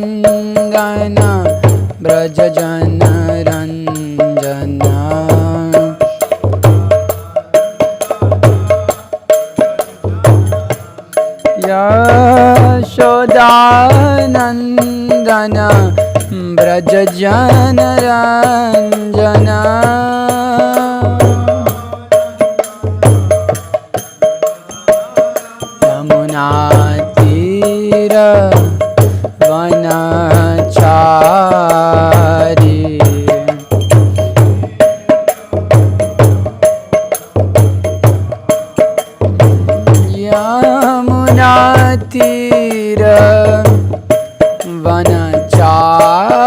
Yashodanandana Brajajana Ranjana Yashodanandana Brajajana Ranjana Yamunatira Vanachari Yamunatira Vanachari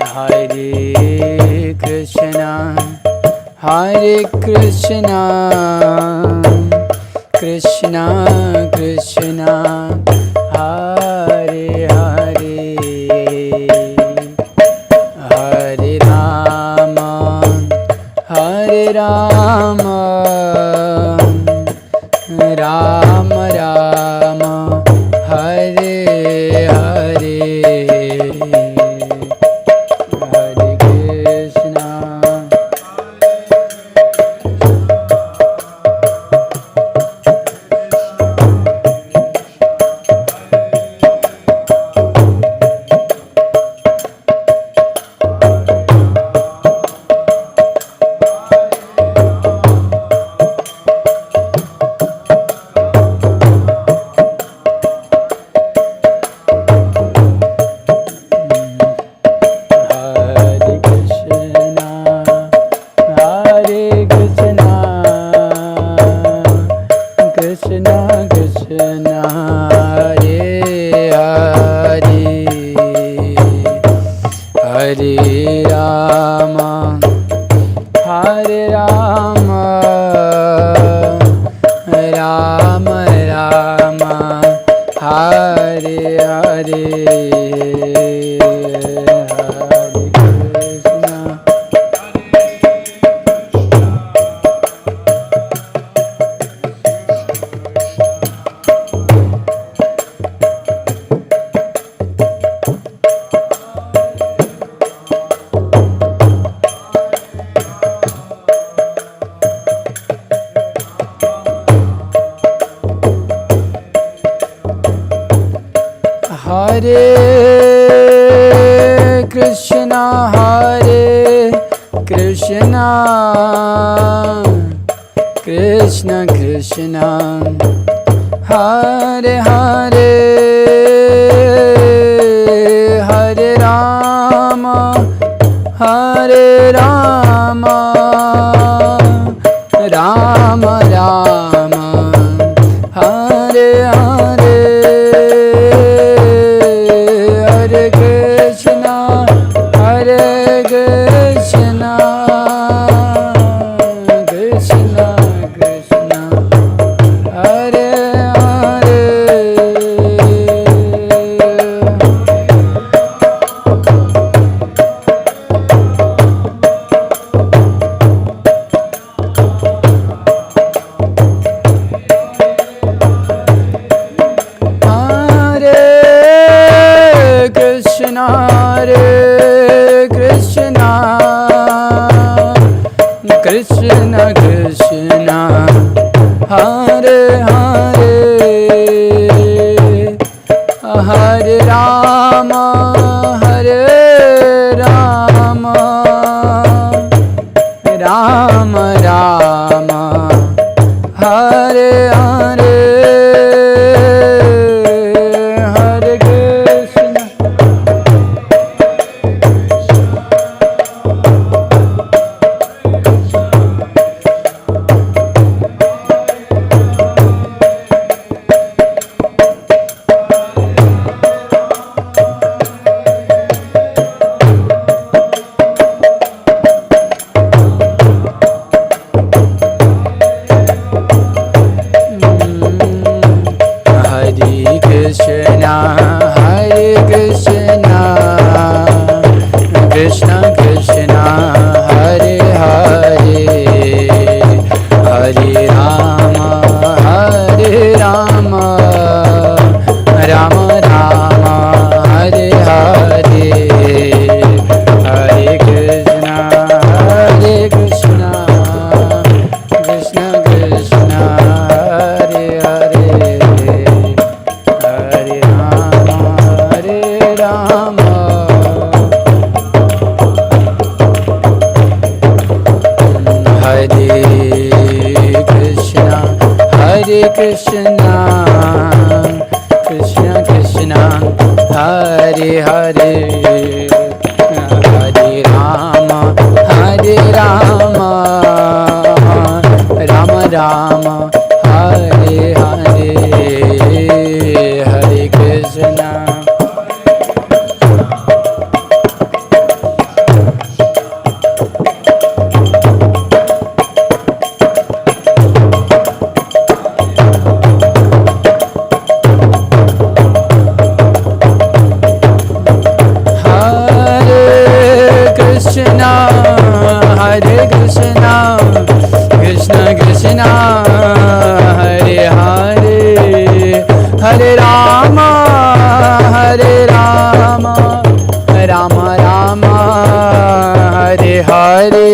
Hare Krishna Hare Krishna Krishna Krishna Hare Hare Hare Rama Hare Rama Rama Rama Hare Hare Krishna Krishna Hare Hare Hare Rama Hare Rama Rama Rama Hare Hare Hare Krishna Hare Krishna Krishna Krishna Hare Hare Hare Rama Hare Rama Rama Rama Hare Hare Hare Krishna Hare Krishna, Krishna Krishna, Hare Hare, Hare Rama, Hare Rama, Rama Rama, Hare Hare, Hare Krishna. Hare Krishna, Krishna Krishna, Hare Hare, Hare Rama, Hare Rama, Rama Rama, Hare Hare.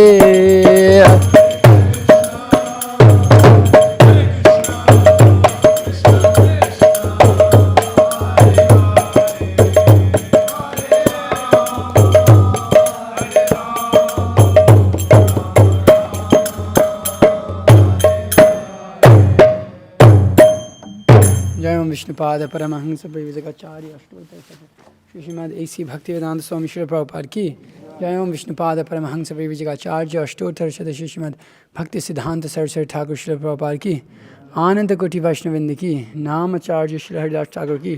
Vishnupad Paramhans परिव्राजकाचार्य अष्टोत्तर Shri Shrimad ऐसी भक्तिवेदांत स्वामी श्री प्रभुपाद की जय। ओम विष्णुपाद परमहंस परिव्राजकाचार्य अष्टोत्तर श्री श्रीमद् भक्ति सिद्धांत सरस्वती ठाकुर श्री प्रभुपाद की आनंद कोटि वैष्णवृंद की नामाचार्य श्री हरिदास ठाकुर की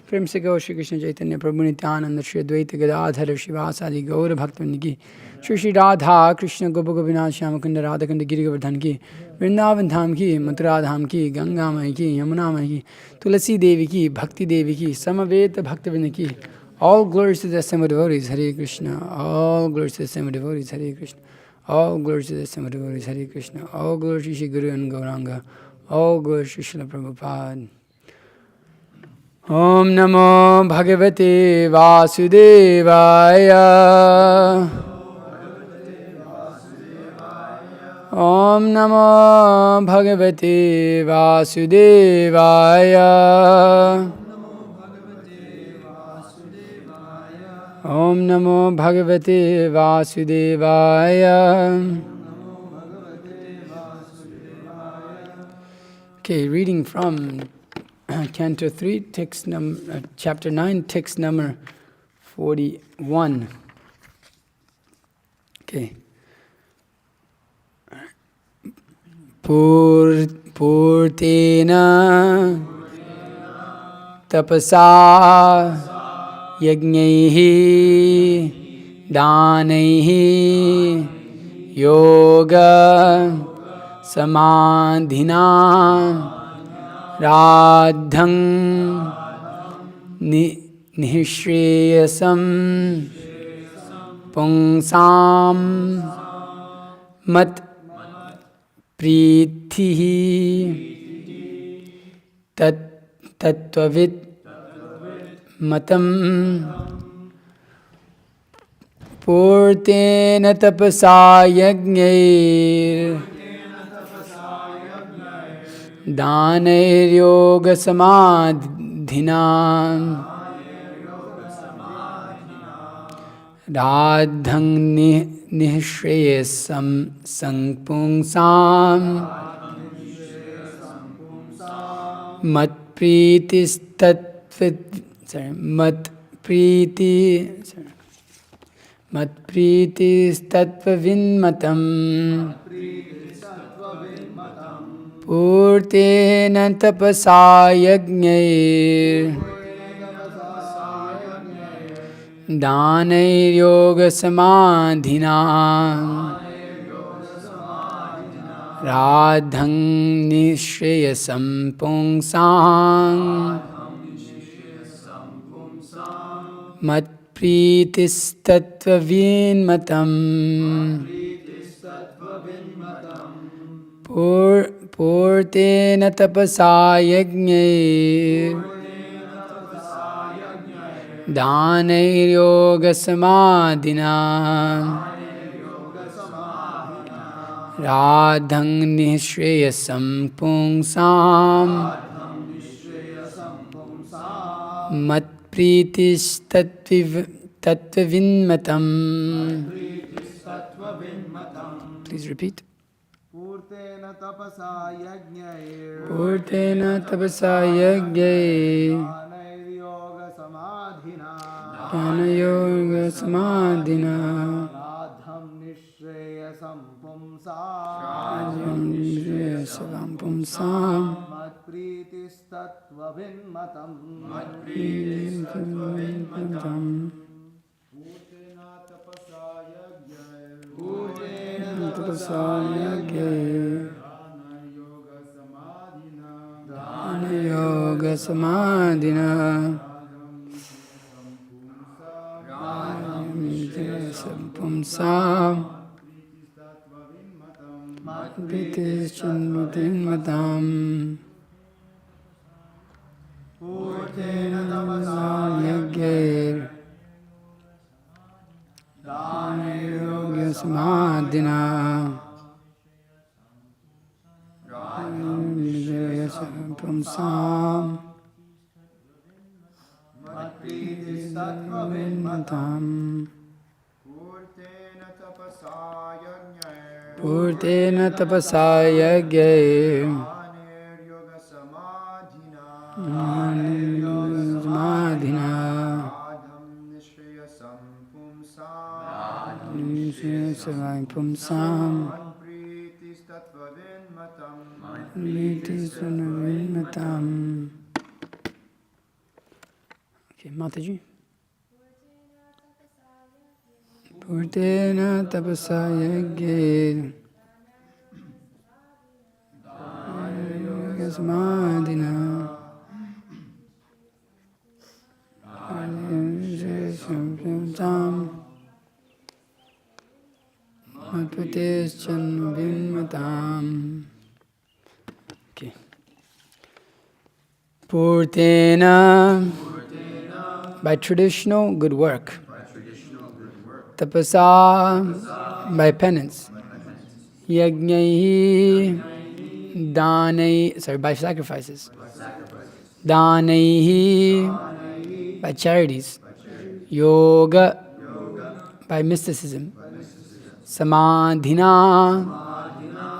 प्रेम से गौ श्री कृष्ण चैतन्य प्रभु नित्यानंद श्री अद्वैत गदाधर शिवासादि गौर भक्तवृंद की श्री श्री राधा कृष्ण गोप गोपीनाथ श्याम कुंड राधाकुंड गिरि गोवर्धन की वृंदावन धाम की मथुरा धाम की गंगा माई की यमुना माई की तुलसी देवी की भक्ति देवी की समवेत भक्तवृंद की all glories to the assembled devotees Hare Krishna, all glories to the assembled devotees Hare Krishna, all glories to the assembled devotees Hare Krishna, all glories to Shri Guru and Gauranga, all glories to Srila Prabhupada. Om Namo Bhagavate Vasudevaya, Om Namo Bhagavate Vasudevaya, Om Namo Bhagavate Vasudevaya. Okay, reading from Canto 3, text chapter 9, text number 41. Okay. Purtena tapasa yajnaihi danaihi yoga samadhina radhang nishreyasam pungsam mat pritihi tattvavid matam purtena tapasa yajnair दानैर् योग समाधिना राद्धं निःश्रेयसं संपुंसां मत्प्रीतिस्तत्त्वविन्मतम् पूर्तेन तपसा यज्ञैर् दानैर्योगसमाधिना राद्धं निःश्रेयसं पुंसां मत्प्रीतिस्तत्त्वविन्मतम् पूर्तेन तपसा यज्ञैर् दानैर्योगसमाधिना राद्धं निःश्रेयसं पुंसां Pritish tattvavinmatam. Please repeat. Purtena tapasa yajñair. Purtena tapasa yajñair. Jnanair yoga samadhina. Jnana yoga samadhina. Radham nishreyasam Radham nishreyasam pumsam. Mat pritis tattva vinmatam. Purtena tapasa yajñair. Tapasa yajñair. Jnana yoga samadhina. Pumsam Pritis Chanvatinmatam Purtena tapasa Yagir Yoga Samadhina Pumsam pritis tattva vinmatam. Purtena tapasa yagir Samadhina Pumsam Pritis. Okay, Mataji. Purtena tapasa yagir Yoga Samadhina Pumsam Pritis Chanvatinmatam. Okay. Purtena, by traditional good work. Tapasa, by penance. Yajnaihi, by sacrifices. Danaihi, by charities. Yoga, by mysticism. Samadhina,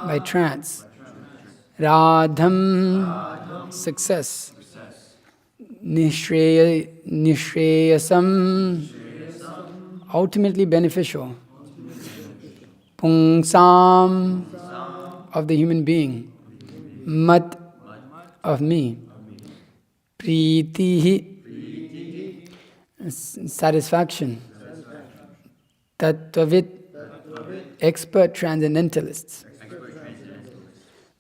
by trance. Radham, success. Nishreyasam, ultimately beneficial. Pungsam, of the human being. Mat, of me. Pritihi, satisfaction. Tattvavit, expert transcendentalists.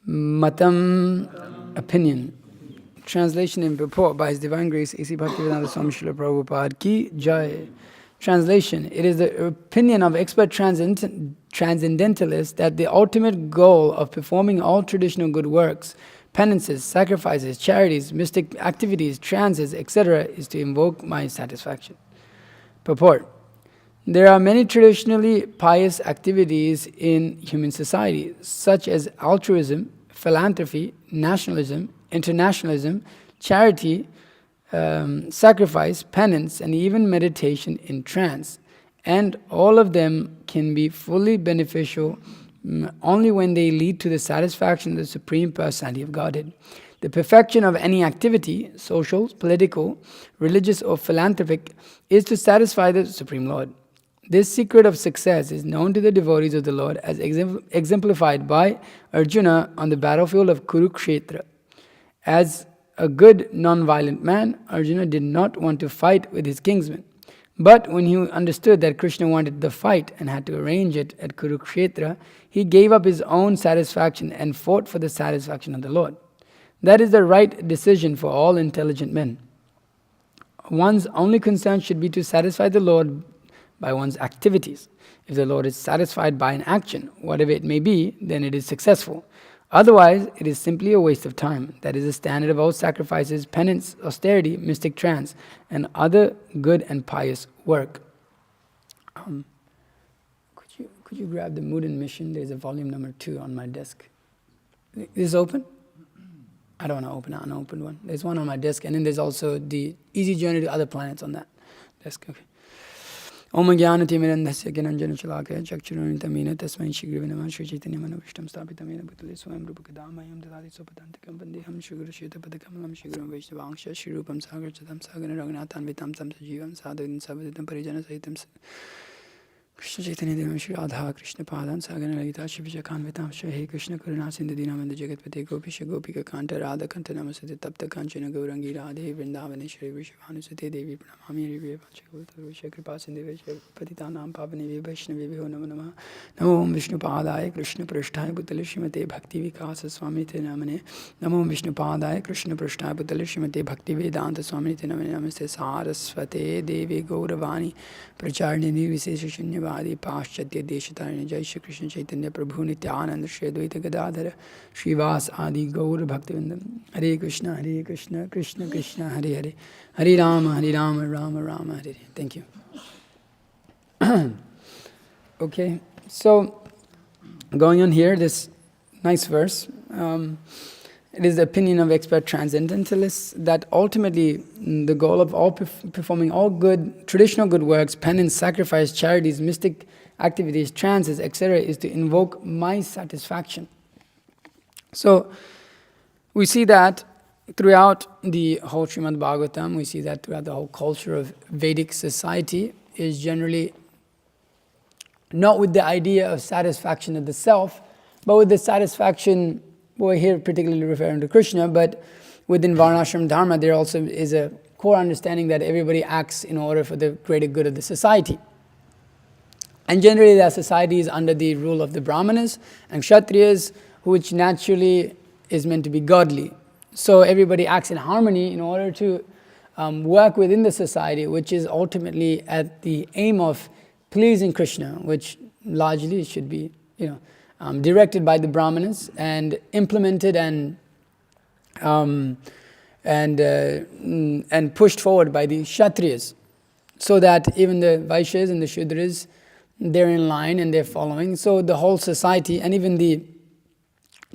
Matam, opinion. Translation and purport by His Divine Grace A.C. Bhaktivedanta Swami Srila Prabhupada Ki Jai. Translation: it is the opinion of expert transcendentalists that the ultimate goal of performing all traditional good works, penances, sacrifices, charities, mystic activities, trances, etc. is to invoke my satisfaction. Purport: there are many traditionally pious activities in human society, such as altruism, philanthropy, nationalism, internationalism, charity, sacrifice, penance, and even meditation in trance. And all of them can be fully beneficial only when they lead to the satisfaction of the Supreme Personality of Godhead. The perfection of any activity, social, political, religious, or philanthropic, is to satisfy the Supreme Lord. This secret of success is known to the devotees of the Lord as exemplified by Arjuna on the battlefield of Kurukshetra. As a good non-violent man, Arjuna did not want to fight with his kinsmen. But when he understood that Krishna wanted the fight and had to arrange it at Kurukshetra, he gave up his own satisfaction and fought for the satisfaction of the Lord. That is the right decision for all intelligent men. One's only concern should be to satisfy the Lord by one's activities. If the Lord is satisfied by an action, whatever it may be, then it is successful. Otherwise, it is simply a waste of time. That is the standard of all sacrifices, penance, austerity, mystic trance, and other good and pious work. Could you grab the Mood and Mission? There's a volume number 2 on my desk. Is this open? I don't want to open an unopened one. There's one on my desk, and then there's also the Easy Journey to Other Planets on that desk. Okay. Om Jnana-Timirandhasya Gyananjana-Shalakaya Chakshuruntamena Tasmai Shri-Gurave Namah Shri Chaitanya-Manavishtam Sthapitamena Bhutale Swayam Rupa-Kadamayam Dadati Sopadantikam Vandeham Shri-Guru-Sheta-Padakamalam Shri-Guru-Vaishnavanksha Shri-Rupam Sagar-Chatam Sagar-Raghunathan-Vitam Sam-Sajivam Sadhavitam Savaditam Parijana-Sahitam Krishna Chaitanya Devam Shri Radha Krishna Padan Sagana Lalita Shri Vijayakanvitam Shri He Krishna Karuna Sindhu Dinamanda Jagatpate Gopisha Gopika Kanta Radha Kanta Namasate Tapta Kanchana Gaurangi Radhe Vrindavane Shri Vrishabhanusate Devi Pranamami Rivi Panchagota Vishya Kripa Sindhu Vishya Patitanam Pavane Vaishnavi Viho Namo Namah Namo Om Vishnu Padaya Krishna Prasthaya Bhutale Srimate Bhakti Vikasa Swami Te Namane Namo Om Vishnu Padaya Krishna Prasthaya Bhutale Srimate Bhakti Vedanta Swami Te Namane Namaste Saraswate Devi Gauravani Pracharni Nirvisesha Vadi Paschatya Deshatarani Jai Shri Krishna Chaitanya Prabhu Nityananda Shri Advaita Gadadhara Srivas Adi Gaur Bhaktivinoda Hare Krishna Krishna Krishna Hare Hare Hare Rama Rama Rama Hare Hare. Thank you. Okay, so going on here, this nice verse. It is the opinion of expert transcendentalists that ultimately the goal of all performing all good, traditional good works, penance, sacrifice, charities, mystic activities, trances, etc. is to invoke my satisfaction. So we see that throughout the whole Srimad Bhagavatam, we see that throughout the whole culture of Vedic society is generally not with the idea of satisfaction of the self, but with the satisfaction. We're here particularly referring to Krishna, but within Varnashram Dharma, there also is a core understanding that everybody acts in order for the greater good of the society. And generally that society is under the rule of the Brahmanas and Kshatriyas, which naturally is meant to be godly. So everybody acts in harmony in order to work within the society, which is ultimately at the aim of pleasing Krishna, which largely should be, directed by the Brahmanas and implemented and pushed forward by the Kshatriyas, so that even the Vaishyas and the Shudras, they're in line and they're following. So the whole society, and even the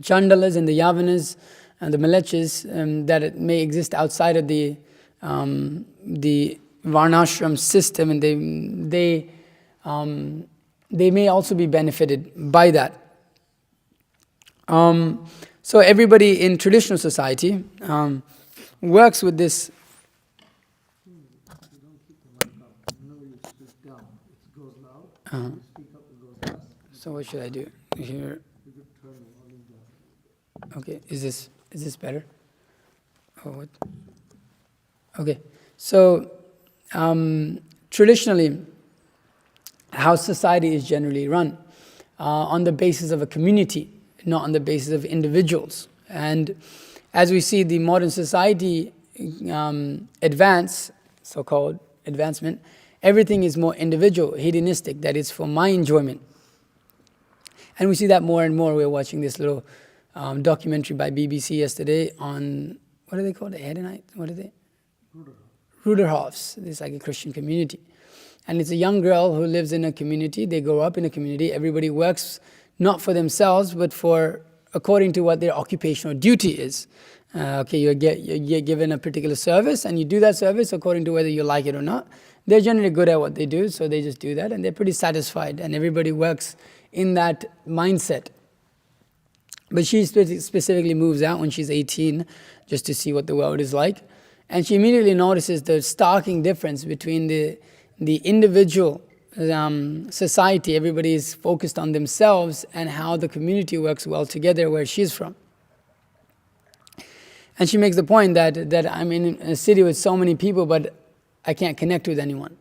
Chandalas and the Yavanas and the Malechas that it may exist outside of the Varnashram system, and they may also be benefited by that. So everybody in traditional society works with this. So what should I do here? Okay, is this better? Oh, what? Okay, so traditionally, how society is generally run on the basis of a community, not on the basis of individuals. And as we see the modern society advance, so-called advancement, everything is more individual, hedonistic, that is for my enjoyment. And we see that more and more. We're watching this little documentary by BBC yesterday on, what are they called? Hedonite? What are they? Ruderhoffs. It's like a Christian community. And it's a young girl who lives in a community. They grow up in a community. Everybody works not for themselves, but for according to what their occupational duty is. You're given a particular service, and you do that service according to whether you like it or not. They're generally good at what they do, so they just do that, and they're pretty satisfied, and everybody works in that mindset. But she specifically moves out when she's 18, just to see what the world is like. And she immediately notices the starking difference between the individual society. Everybody is focused on themselves, and how the community works well together where she's from. And she makes the point that I'm in a city with so many people, but I can't connect with anyone.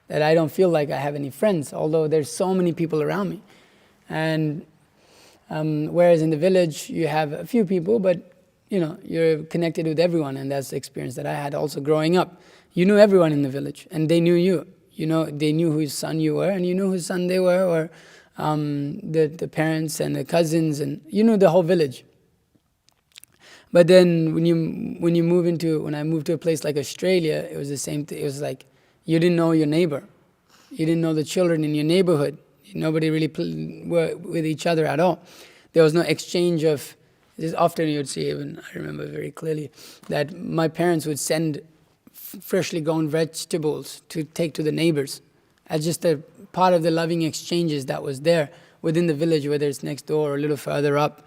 That I don't feel like I have any friends, although there's so many people around me. And whereas in the village you have a few people, but you're connected with everyone, and that's the experience that I had also growing up. You knew everyone in the village, and they knew you. They knew whose son you were, and you knew whose son they were, or the parents and the cousins, and you knew the whole village. But then when I moved to a place like Australia, it was the same thing. It was like you didn't know your neighbor, you didn't know the children in your neighborhood. Nobody really were with each other at all. There was no exchange of Just often you would see, even I remember very clearly, that my parents would send freshly grown vegetables to take to the neighbors as just a part of the loving exchanges that was there within the village, whether it's next door or a little further up.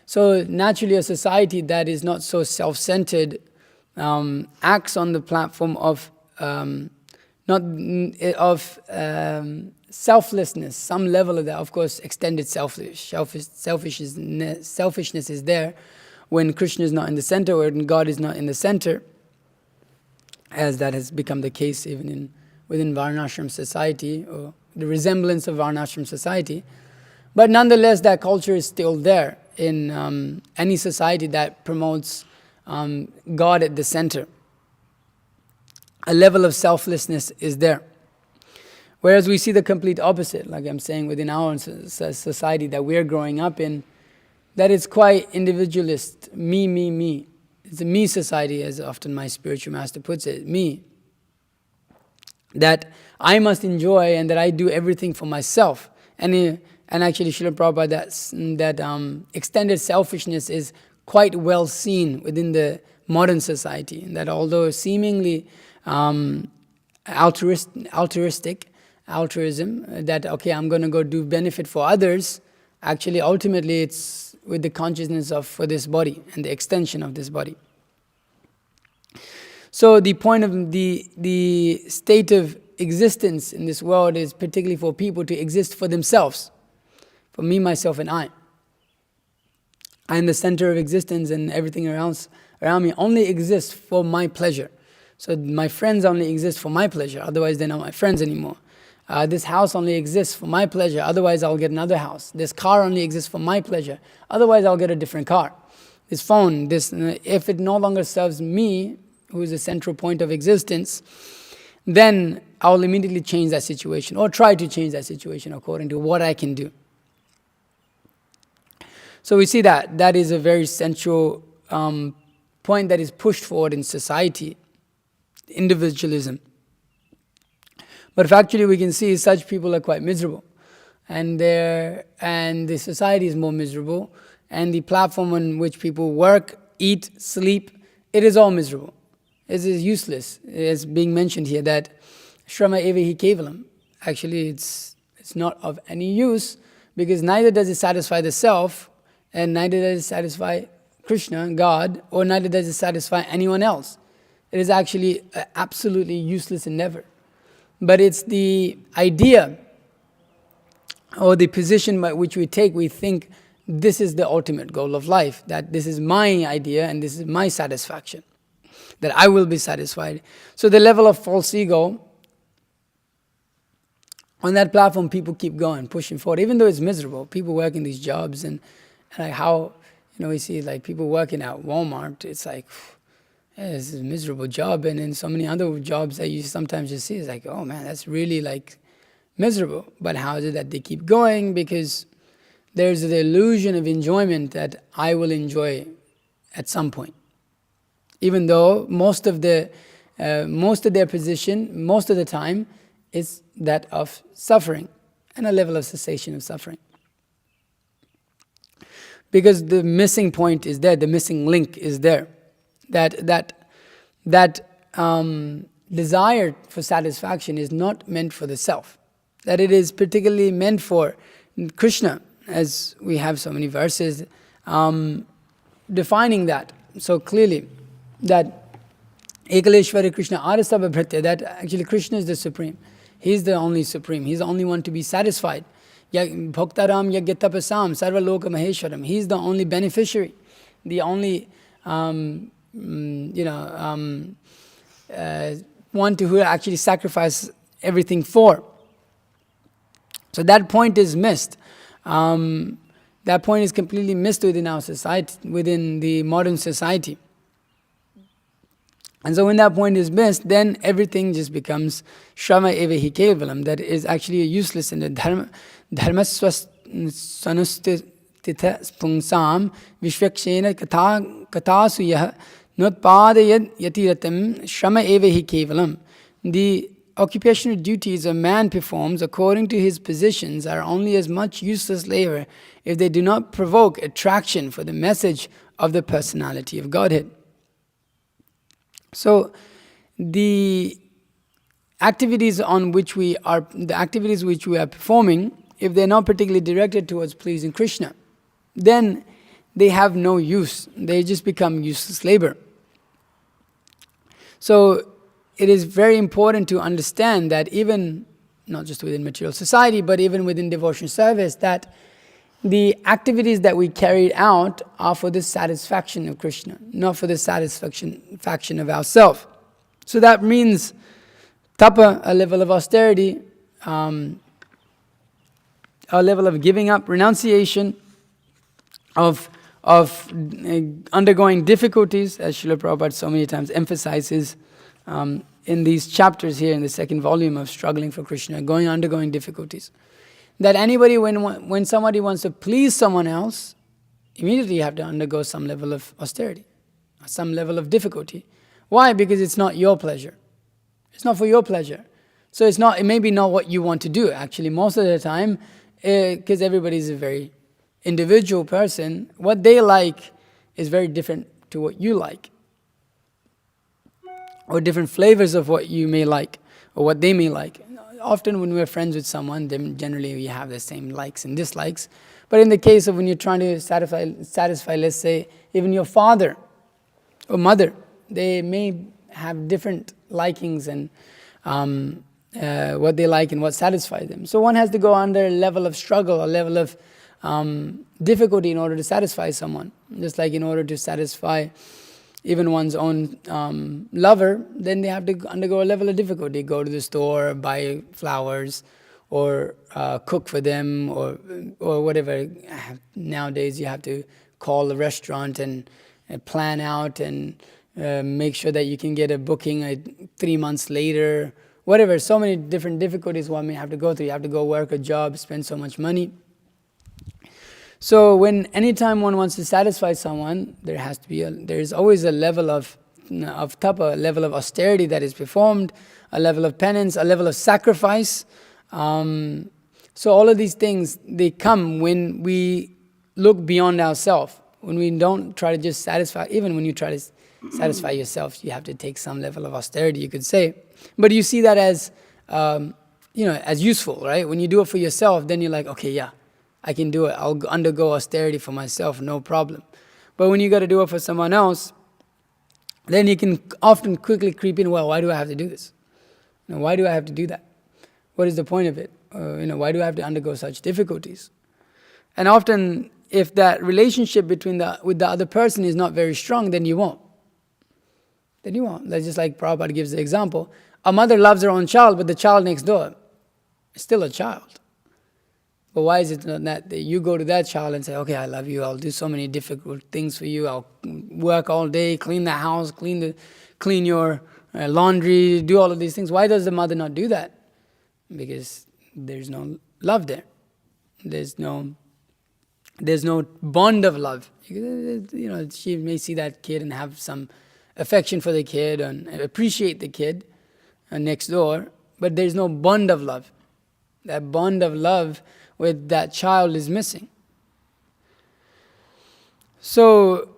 So naturally a society that is not so self-centered acts on the platform of selflessness, some level of that. Of course, extended selfishness is there when Krishna is not in the center, or when God is not in the center, as that has become the case even within Varnashram society, or the resemblance of Varnashram society. But nonetheless, that culture is still there in any society that promotes God at the center. A level of selflessness is there. Whereas we see the complete opposite, like I'm saying, within our society that we're growing up in, that it's quite individualist, me, me, me. It's a me society, as often my spiritual master puts it, me. That I must enjoy and that I do everything for myself. And actually, Srila Prabhupada, that extended selfishness is quite well seen within the modern society. That although seemingly altruism, that okay, I'm going to go do benefit for others, actually ultimately it's with the consciousness of for this body and the extension of this body. So the point of the state of existence in this world is particularly for people to exist for themselves, for me, myself, and I. I'm the center of existence, and everything around me only exists for my pleasure. So my friends only exist for my pleasure, otherwise they're not my friends anymore. This house only exists for my pleasure, otherwise I'll get another house. This car only exists for my pleasure, otherwise I'll get a different car. This phone, if it no longer serves me, who is the central point of existence, then I'll immediately change that situation, or try to change that situation according to what I can do. So we see that is a very central point that is pushed forward in society, individualism. But factually we can see such people are quite miserable, and the society is more miserable, and the platform on which people work, eat, sleep, it is all miserable. It is useless. It's being mentioned here that Shrama eva hi kevalam. Actually it's not of any use, because neither does it satisfy the self, and neither does it satisfy Krishna, God, or neither does it satisfy anyone else. It is actually an absolutely useless endeavor. But it's the idea or the position by which we take, we think this is the ultimate goal of life, that this is my idea and this is my satisfaction, that I will be satisfied. So the level of false ego, on that platform people keep going, pushing forward, even though it's miserable. People working these jobs and like how, we see like people working at Walmart, it's like, this is a miserable job, and in so many other jobs that you sometimes just see, it's like, oh man, that's really like miserable. But how is it that they keep going? Because there's the illusion of enjoyment that I will enjoy at some point. Even though most of their position, most of the time, is that of suffering and a level of cessation of suffering. Because the missing point is there, the missing link is there. That desire for satisfaction is not meant for the self. That it is particularly meant for Krishna, as we have so many verses defining that so clearly, that Ekaleshwara Krishna Arasava Bhritya, that actually Krishna is the supreme. He is the only supreme. He is the only one to be satisfied. Bhaktaram Yagyatapasam Sarva Loka Maheshwaram. He is the only beneficiary, the only one to who actually sacrifice everything for. So that point is missed. That point is completely missed within our society, within the modern society. And so when that point is missed, then everything just becomes Shrama eva hi kevalam, that is actually useless in the dharma sanustitha pungsam vishvakshena katasu yah notpadayad yatiratam Shrama eva hi kevalam. The occupational duties a man performs according to his positions are only as much useless labor if they do not provoke attraction for the message of the personality of Godhead. So, the activities which we are performing, if they're not particularly directed towards pleasing Krishna, then they have no use. They just become useless labor. So it is very important to understand that even, not just within material society, but even within devotion service, that the activities that we carried out are for the satisfaction of Krishna, not for the satisfaction of ourselves. So that means tapa, a level of austerity, a level of giving up, renunciation, of undergoing difficulties, as Srila Prabhupada so many times emphasizes in these chapters here in the second volume of Struggling for Krishna, undergoing difficulties. That anybody, when somebody wants to please someone else, immediately you have to undergo some level of austerity, some level of difficulty. Why? Because it's not your pleasure. It's not for your pleasure. So it may be not what you want to do, actually, most of the time, because everybody is a very individual person. What they like is very different to what you like, or different flavors of what you may like, or what they may like. Often when we're friends with someone, then generally we have the same likes and dislikes. But in the case of when you're trying to satisfy, let's say, even your father or mother, they may have different likings and what they like and what satisfies them. So one has to go under a level of struggle, a level of difficulty in order to satisfy someone. Just like in order to satisfy even one's own lover, then they have to undergo a level of difficulty. Go to the store, buy flowers, or cook for them, or whatever. Nowadays you have to call a restaurant and plan out and make sure that you can get a booking 3 months later. Whatever, so many different difficulties one may have to go through. You have to go work a job, spend so much money. So anytime one wants to satisfy someone, there is always a level of tapa, a level of austerity that is performed, a level of penance, a level of sacrifice. So all of these things, they come when we look beyond ourselves, when we don't try to just satisfy. Even when you try to satisfy yourself, you have to take some level of austerity, you could say. But you see that as as useful, right? When you do it for yourself, then you're like, okay, yeah, I can do it. I'll undergo austerity for myself, no problem. But when you got to do it for someone else, then you can often quickly creep in, well, why do I have to do this? Why do I have to do that? What is the point of it? Why do I have to undergo such difficulties? And often, if that relationship with the other person is not very strong, then you won't. That's just like Prabhupada gives the example. A mother loves her own child, but the child next door is still a child. But why is it not that you go to that child and say, okay, I love you, I'll do so many difficult things for you, I'll work all day, clean the house, clean your laundry, do all of these things. Why does the mother not do that? Because there's no love there. There's no bond of love. She may see that kid and have some affection for the kid and appreciate the kid next door, but there's no bond of love. That bond of love with that child is missing. So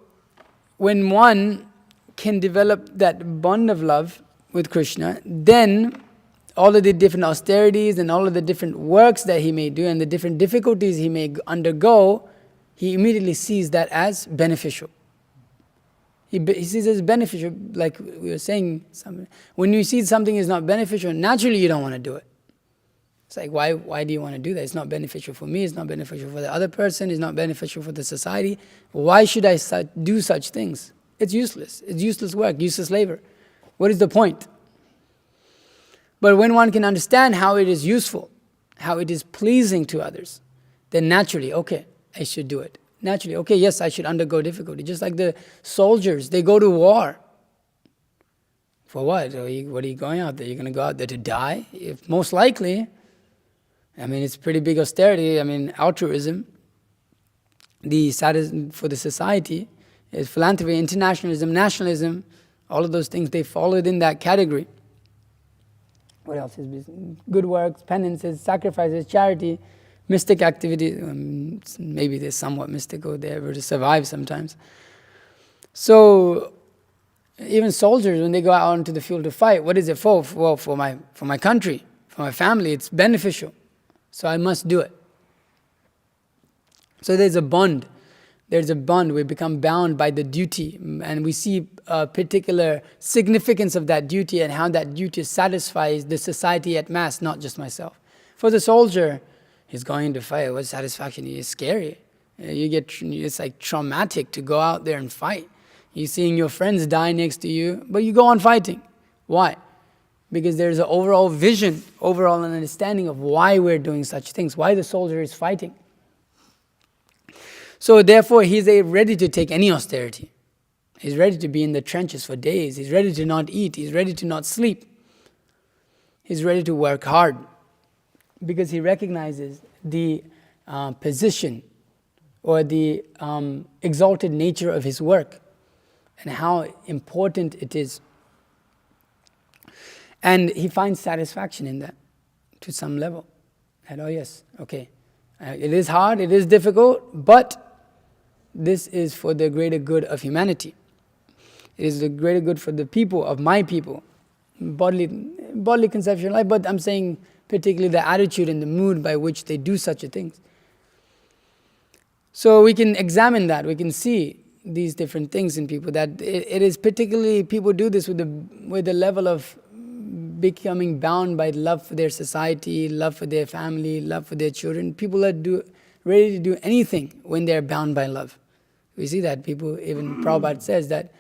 when one can develop that bond of love with Krishna, then all of the different austerities and all of the different works that he may do and the different difficulties he may undergo, he immediately sees that as beneficial. He sees it as beneficial, like we were saying. When you see something is not beneficial, naturally you don't want to do it. It's like, why do you want to do that? It's not beneficial for me, it's not beneficial for the other person, it's not beneficial for the society. Why should I do such things? It's useless. It's useless work, useless labor. What is the point? But when one can understand how it is useful, how it is pleasing to others, then naturally, okay, I should do it. Naturally, okay, yes, I should undergo difficulty. Just like the soldiers, they go to war. For what? What are you going out there? You're going to go out there to die? Most likely. It's pretty big austerity. Altruism, for the society, is philanthropy, internationalism, nationalism, all of those things, they fall within that category. What else is business? Good works, penances, sacrifices, charity, mystic activity. Maybe there's somewhat mystical there, but to survive sometimes. So even soldiers, when they go out into the field to fight, what is it for? Well, for my country, for my family, it's beneficial. So I must do it. So there's a bond. There's a bond. We become bound by the duty, and we see a particular significance of that duty and how that duty satisfies the society at mass, not just myself. For the soldier, he's going to fight. What satisfaction? It's scary. It's like traumatic to go out there and fight. You're seeing your friends die next to you, but you go on fighting. Why? Because there's an overall vision, overall understanding of why we're doing such things, why the soldier is fighting. So therefore, he's ready to take any austerity. He's ready to be in the trenches for days. He's ready to not eat. He's ready to not sleep. He's ready to work hard because he recognizes the position or the exalted nature of his work and how important it is. And he finds satisfaction in that to some level. And oh yes, okay, it is hard, it is difficult, but this is for the greater good of humanity. It is the greater good for the people, of my people. Bodily conception life, but I'm saying particularly the attitude and the mood by which they do such a things. So we can examine that, we can see these different things in people, that it is particularly, people do this with the level of becoming bound by love for their society, love for their family, love for their children. People are ready to do anything when they're bound by love. We see that people, even Prabhupada says that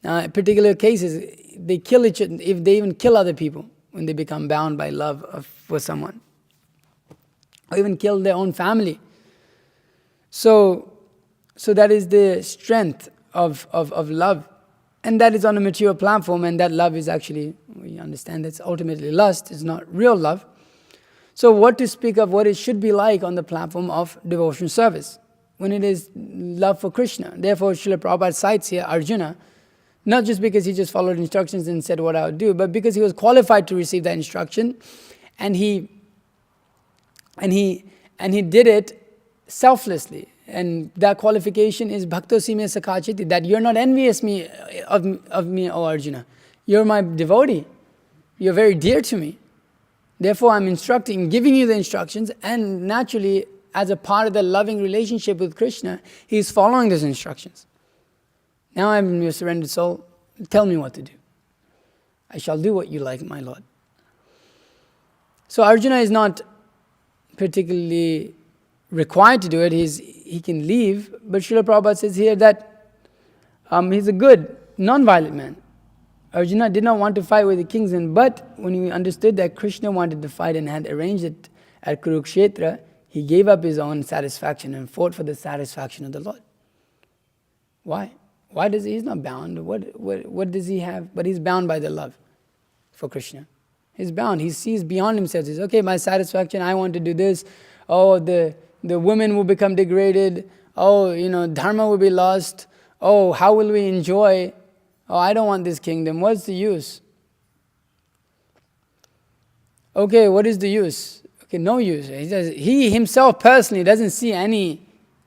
in particular cases, they kill each other, if they even kill other people when they become bound by love for someone. Or even kill their own family. So that is the strength of love. And that is on a mature platform, and that love is actually, we understand that's ultimately lust, it's not real love. So what to speak of what it should be like on the platform of devotion service, when it is love for Krishna. Therefore, Srila Prabhupada cites here Arjuna, not just because he just followed instructions and said what I would do, but because he was qualified to receive that instruction, and he did it selflessly. And that qualification is Bhaktosi me sakachiti, that you're not envious of me, O Arjuna. You're my devotee. You're very dear to me. Therefore, I'm instructing, giving you the instructions, and naturally, as a part of the loving relationship with Krishna, he's following those instructions. Now I'm your surrendered soul. Tell me what to do. I shall do what you like, my Lord. So Arjuna is not particularly required to do it. He can leave, but Srila Prabhupada says here that he's a good, non-violent man. Arjuna did not want to fight with the kings, but when he understood that Krishna wanted to fight and had arranged it at Kurukshetra, he gave up his own satisfaction and fought for the satisfaction of the Lord. Why? Why does he's not bound? What does he have? But he's bound by the love for Krishna. He's bound. He sees beyond himself. He says, okay, my satisfaction, I want to do this. Oh, the women will become degraded. Oh, dharma will be lost. Oh, how will we enjoy? Oh, I don't want this kingdom. What's the use? Okay, what is the use? Okay, no use. He himself personally doesn't see any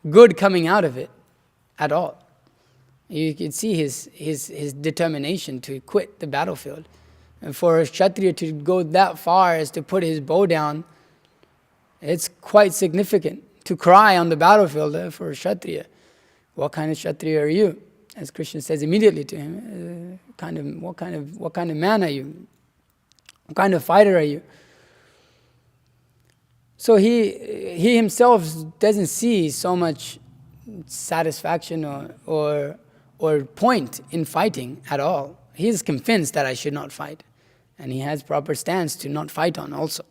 good coming out of it at all. You can see his determination to quit the battlefield. And for a Kshatriya to go that far as to put his bow down, it's quite significant. To cry on the battlefield for a Kshatriya. What kind of Kshatriya are you? As Krishna says immediately to him, what kind of man are you? What kind of fighter are you? So he himself doesn't see so much satisfaction or point in fighting at all. He is convinced that I should not fight. And he has proper stance to not fight on also.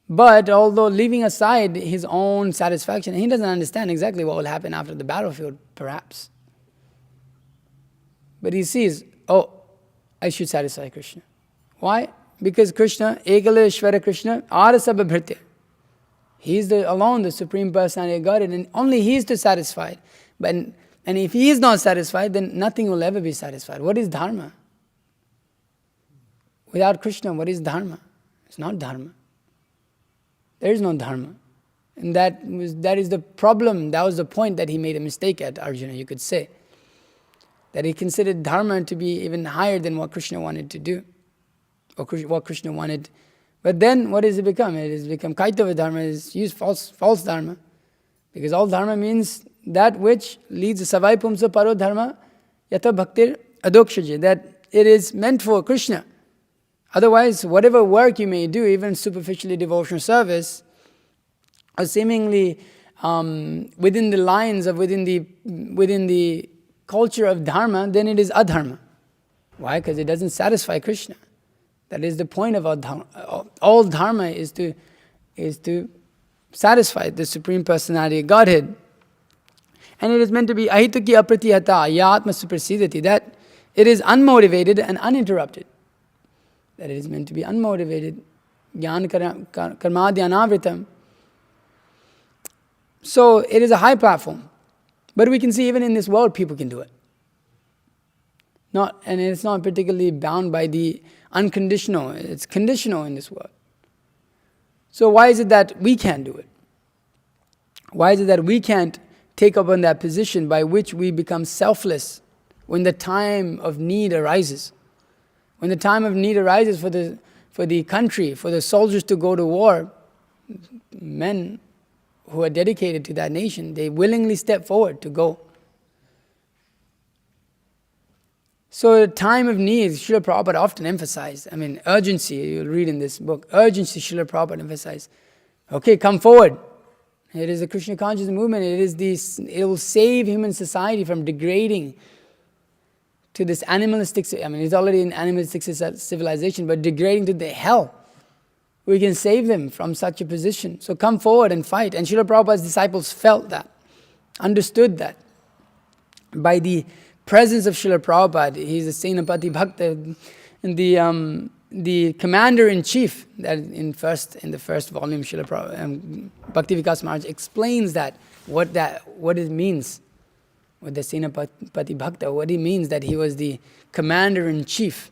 But although leaving aside his own satisfaction, he doesn't understand exactly what will happen after the battlefield, perhaps. But he sees, oh, I should satisfy Krishna. Why? Because Krishna, Ekaleshwara Krishna, Arasabha Bhritya. He is alone the Supreme Personality of Godhead, and only He is to satisfy. And if He is not satisfied, then nothing will ever be satisfied. What is dharma? Without Krishna, what is dharma? It's not dharma. There is no dharma. And that is the problem. That was the point that he made a mistake at, Arjuna, you could say. That he considered dharma to be even higher than what Krishna wanted to do. Or what Krishna wanted. But then what does it become? It has become Kaitava dharma, is used false dharma. Because all dharma means that which leads savai pumsa paro dharma yata bhaktir adokshaji. That it is meant for Krishna. Otherwise, whatever work you may do, even superficially devotional service, or seemingly within the lines of within the culture of dharma, then it is adharma. Why? Because it doesn't satisfy Krishna. That is the point of dharma. All dharma is to satisfy the Supreme Personality of Godhead. And it is meant to be ahituki apratihata yatma suprasidati, that it is unmotivated and uninterrupted. That it is meant to be unmotivated. Jnana karmadhyanavritam. So it is a high platform. But we can see even in this world people can do it. And it's not particularly bound by the unconditional. It's conditional in this world. So why is it that we can't do it? Why is it that we can't take up on that position by which we become selfless when the time of need arises? When the time of need arises for the country, for the soldiers to go to war, men who are dedicated to that nation, they willingly step forward to go. So time of need, Srila Prabhupada often emphasized, urgency, you'll read in this book, urgency Srila Prabhupada emphasized. Okay, come forward. It is the Krishna conscious movement, it will save human society from degrading to this animalistic, it's already an animalistic civilization, but degrading to the hell. We can save them from such a position. So come forward and fight. And Srila Prabhupada's disciples felt that, understood that. By the presence of Srila Prabhupada, he's the Senapati Bhakta, and the commander-in-chief, that in the first volume, Srila Prabhupada, Bhakti Vikas Maharaj explains what it means. With the Senapati Bhakta, what he means that he was the commander-in-chief.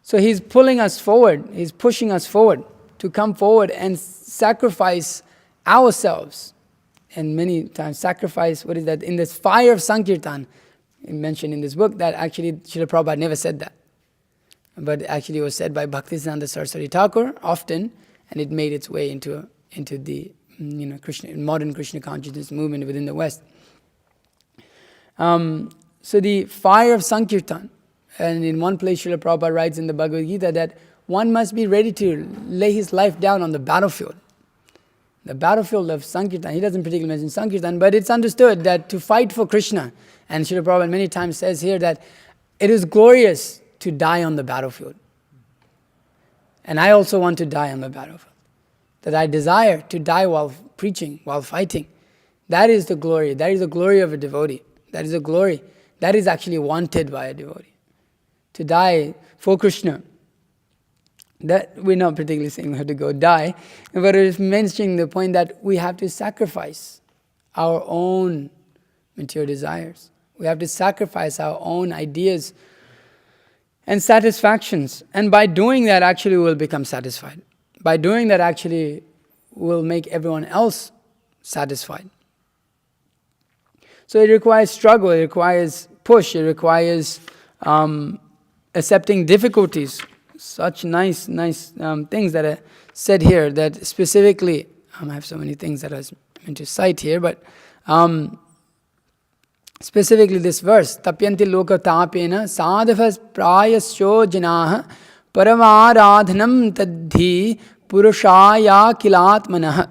So he's pulling us forward, he's pushing us forward to come forward and sacrifice ourselves. And many times sacrifice, in this fire of Sankirtan, mentioned in this book, that actually Srila Prabhupada never said that. But actually it was said by Bhaktisiddhanta Saraswati Thakur often, and it made its way into the modern Krishna consciousness movement within the West. So the fire of Sankirtan, and in one place Srila Prabhupada writes in the Bhagavad Gita that one must be ready to lay his life down on the battlefield. The battlefield of Sankirtan, he doesn't particularly mention Sankirtan, but it's understood that to fight for Krishna, and Srila Prabhupada many times says here that it is glorious to die on the battlefield. And I also want to die on the battlefield. That I desire to die while preaching, while fighting. That is the glory. That is the glory of a devotee. That is the glory. That is actually wanted by a devotee. To die for Krishna. That we're not particularly saying we have to go die, but it is mentioning the point that we have to sacrifice our own material desires. We have to sacrifice our own ideas and satisfactions. And by doing that, actually, we will become satisfied. By doing that, actually, we'll make everyone else satisfied. So it requires struggle, it requires push, it requires accepting difficulties. Such nice things that are said here, that specifically, I have so many things that I was meant to cite here, but specifically this verse, Tapyanti loka tapena sadhavas prayasyo janaha paramaradhanam tadhi purushaya kilatmanah.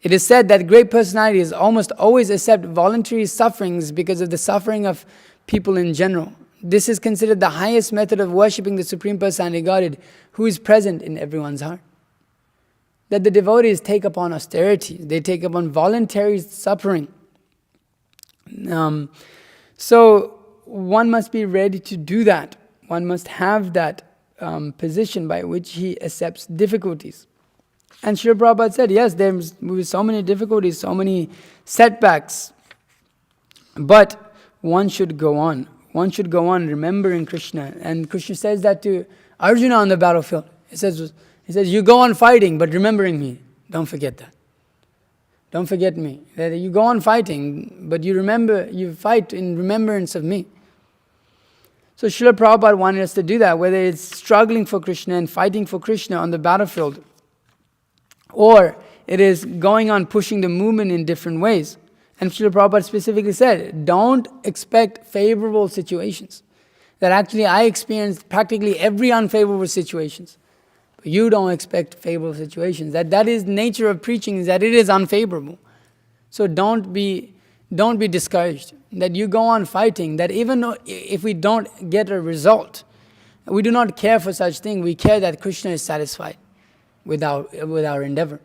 It is said that great personalities almost always accept voluntary sufferings because of the suffering of people in general. This is considered the highest method of worshipping the Supreme Personality of Godhead, who is present in everyone's heart. That the devotees take upon austerity, they take upon voluntary suffering. So one must be ready to do that. One must have that position by which he accepts difficulties. And Srila Prabhupada said, yes, there will be so many difficulties, so many setbacks, but one should go on. One should go on remembering Krishna. And Krishna says that to Arjuna on the battlefield. He says, you go on fighting, but remembering me. Don't forget that. Don't forget me. That you go on fighting, but you fight in remembrance of me. So Srila Prabhupada wanted us to do that, whether it's struggling for Krishna and fighting for Krishna on the battlefield, or it is going on pushing the movement in different ways. And Srila Prabhupada specifically said, don't expect favorable situations. That actually I experienced practically every unfavorable situations. But you don't expect favorable situations. That is nature of preaching, is that it is unfavorable. So don't be discouraged. That you go on fighting, that even though if we don't get a result, we do not care for such thing. We care that Krishna is satisfied with our endeavor.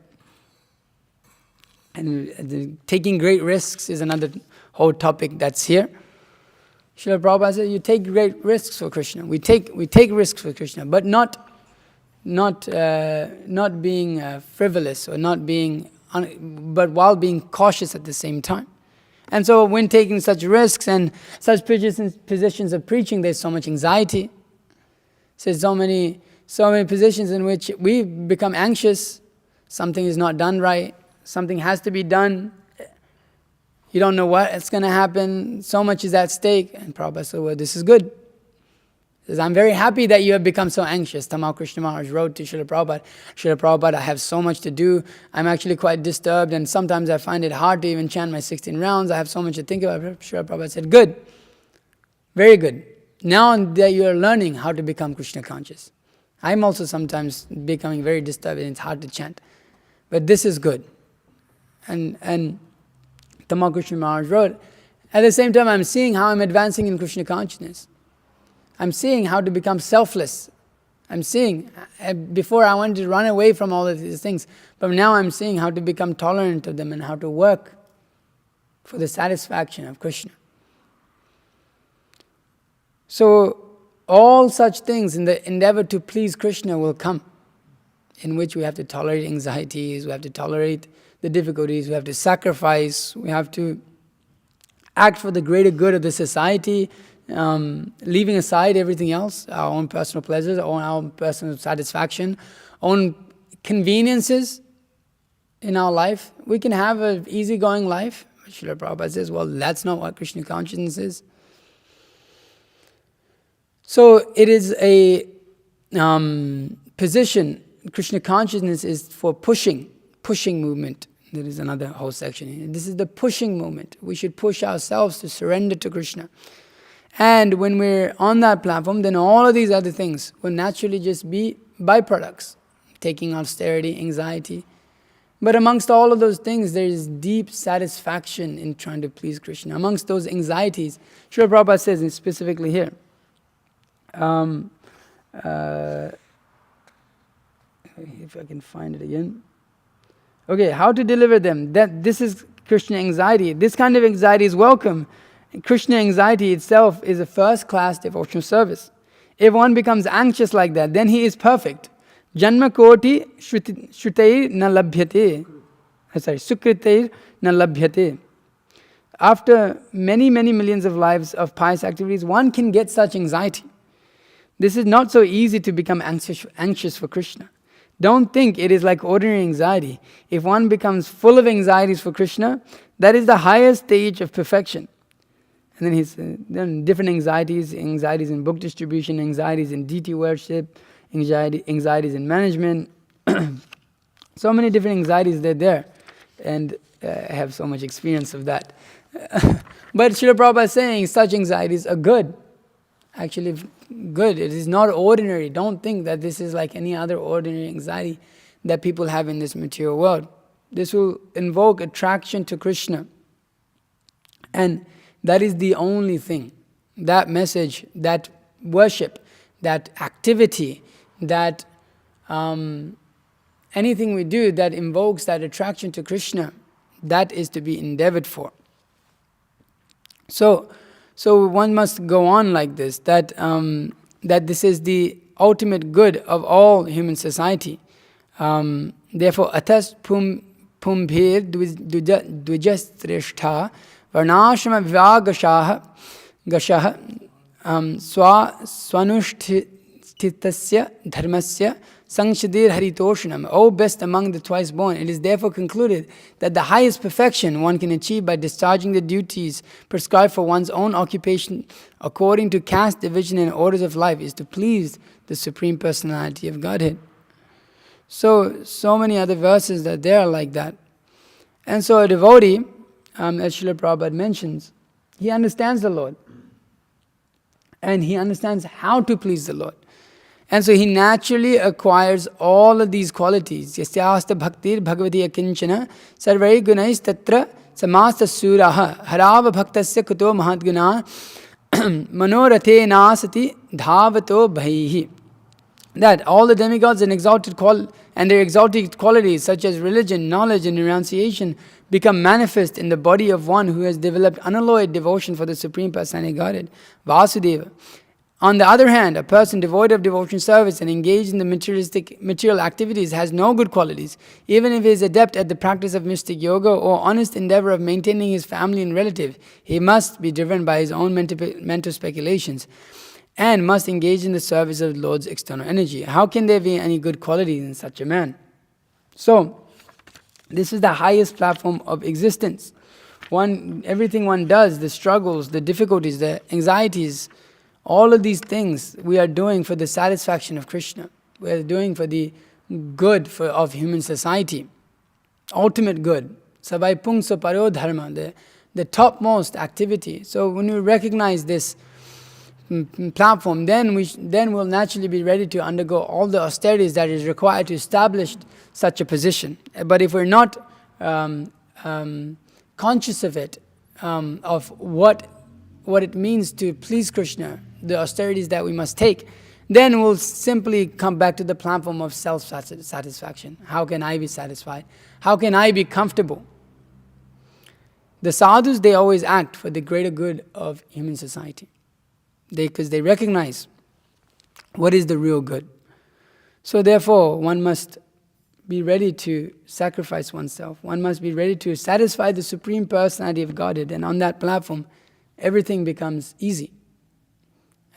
And taking great risks is another whole topic that's here. Srila Prabhupada said, you take great risks for Krishna. We take risks for Krishna, but not being frivolous or but while being cautious at the same time. And so when taking such risks and such positions of preaching, there's so much anxiety. There's so many positions in which we become anxious. Something is not done right. Something has to be done. You don't know what's going to happen. So much is at stake. And Prabhupada said, well, this is good. He says, I'm very happy that you have become so anxious. Tamal Krishna Maharaj wrote to Srila Prabhupada, Srila Prabhupada, I have so much to do. I'm actually quite disturbed, and sometimes I find it hard to even chant my 16 rounds. I have so much to think about. Srila Prabhupada said, good. Very good. Now that you are learning how to become Krishna conscious. I'm also sometimes becoming very disturbed and it's hard to chant. But this is good. And Tamal Krishna Maharaj wrote, at the same time I'm seeing how I'm advancing in Krishna consciousness. I'm seeing how to become selfless. I'm seeing, before I wanted to run away from all of these things, but now I'm seeing how to become tolerant of them and how to work for the satisfaction of Krishna. So all such things in the endeavor to please Krishna will come, in which we have to tolerate anxieties, we have to tolerate the difficulties, we have to sacrifice, we have to act for the greater good of the society, leaving aside everything else, our own personal pleasures, our own personal satisfaction, own conveniences in our life. We can have an easygoing life. Srila Prabhupada says, well, that's not what Krishna consciousness is. So it is a position. Krishna consciousness is for pushing movement. There is another whole section here. This is the pushing movement. We should push ourselves to surrender to Krishna. And when we're on that platform, then all of these other things will naturally just be byproducts. Taking austerity, anxiety. But amongst all of those things, there is deep satisfaction in trying to please Krishna. Amongst those anxieties, Srila Prabhupada says, and specifically here, if I can find it again. Okay, how to deliver them. This is Krishna anxiety. This kind of anxiety is welcome. Krishna anxiety itself is a first-class devotional service. If one becomes anxious like that, then he is perfect. Janma koti shruteir na labhyate. Sukriteir na labhyate. After many, many millions of lives of pious activities, one can get such anxiety. This is not so easy to become anxious for Krishna. Don't think it is like ordinary anxiety. If one becomes full of anxieties for Krishna, that is the highest stage of perfection. And then then different anxieties in book distribution, anxieties in deity worship, anxieties in management. So many different anxieties they're there. And I have so much experience of that. But Srila Prabhupada is saying such anxieties are good. Actually good. It is not ordinary. Don't think that this is like any other ordinary anxiety that people have in this material world. This will invoke attraction to Krishna. And that is the only thing. That message, that worship, that activity, that anything we do that invokes that attraction to Krishna, that is to be endeavored for. So one must go on like this, that this is the ultimate good of all human society. Therefore, atas pumbhir dvijastreshtha varnashama vivagashah swanushtitasya dharmasya sangshadir haritoshanam. O best among the twice born, it is therefore concluded that the highest perfection one can achieve by discharging the duties prescribed for one's own occupation according to caste division and orders of life is to please the Supreme Personality of Godhead. So many other verses that they are like that. And so a devotee, as Srila Prabhupada mentions, he understands the Lord. And he understands how to please the Lord. And so he naturally acquires all of these qualities. Yasyasta bhaktir bhagavati akinchana sarvai gunais tatra samasta suraha harava bhaktasya kuto mahatguna manorathe nasati dhavato bhaihi. That all the demigods and their exalted qualities such as religion, knowledge and renunciation become manifest in the body of one who has developed unalloyed devotion for the Supreme Personality of Godhead, Vasudeva. On the other hand, a person devoid of devotion service and engaged in the material activities has no good qualities. Even if he is adept at the practice of mystic yoga or honest endeavor of maintaining his family and relative, he must be driven by his own mental speculations and must engage in the service of the Lord's external energy. How can there be any good qualities in such a man? So, this is the highest platform of existence. Everything one does, the struggles, the difficulties, the anxieties, all of these things we are doing for the satisfaction of Krishna. We are doing for the good of human society. Ultimate good. Sabai pungsa paro dharma, the topmost activity. So when we recognize this platform, then we'll naturally be ready to undergo all the austerities that is required to establish such a position. But if we're not conscious of it, of what it means to please Krishna, the austerities that we must take, then we'll simply come back to the platform of self-satisfaction. How can I be satisfied? How can I be comfortable? The sadhus, they always act for the greater good of human society. Because they recognize what is the real good. So therefore, one must be ready to sacrifice oneself. One must be ready to satisfy the Supreme Personality of Godhead. And on that platform, everything becomes easy.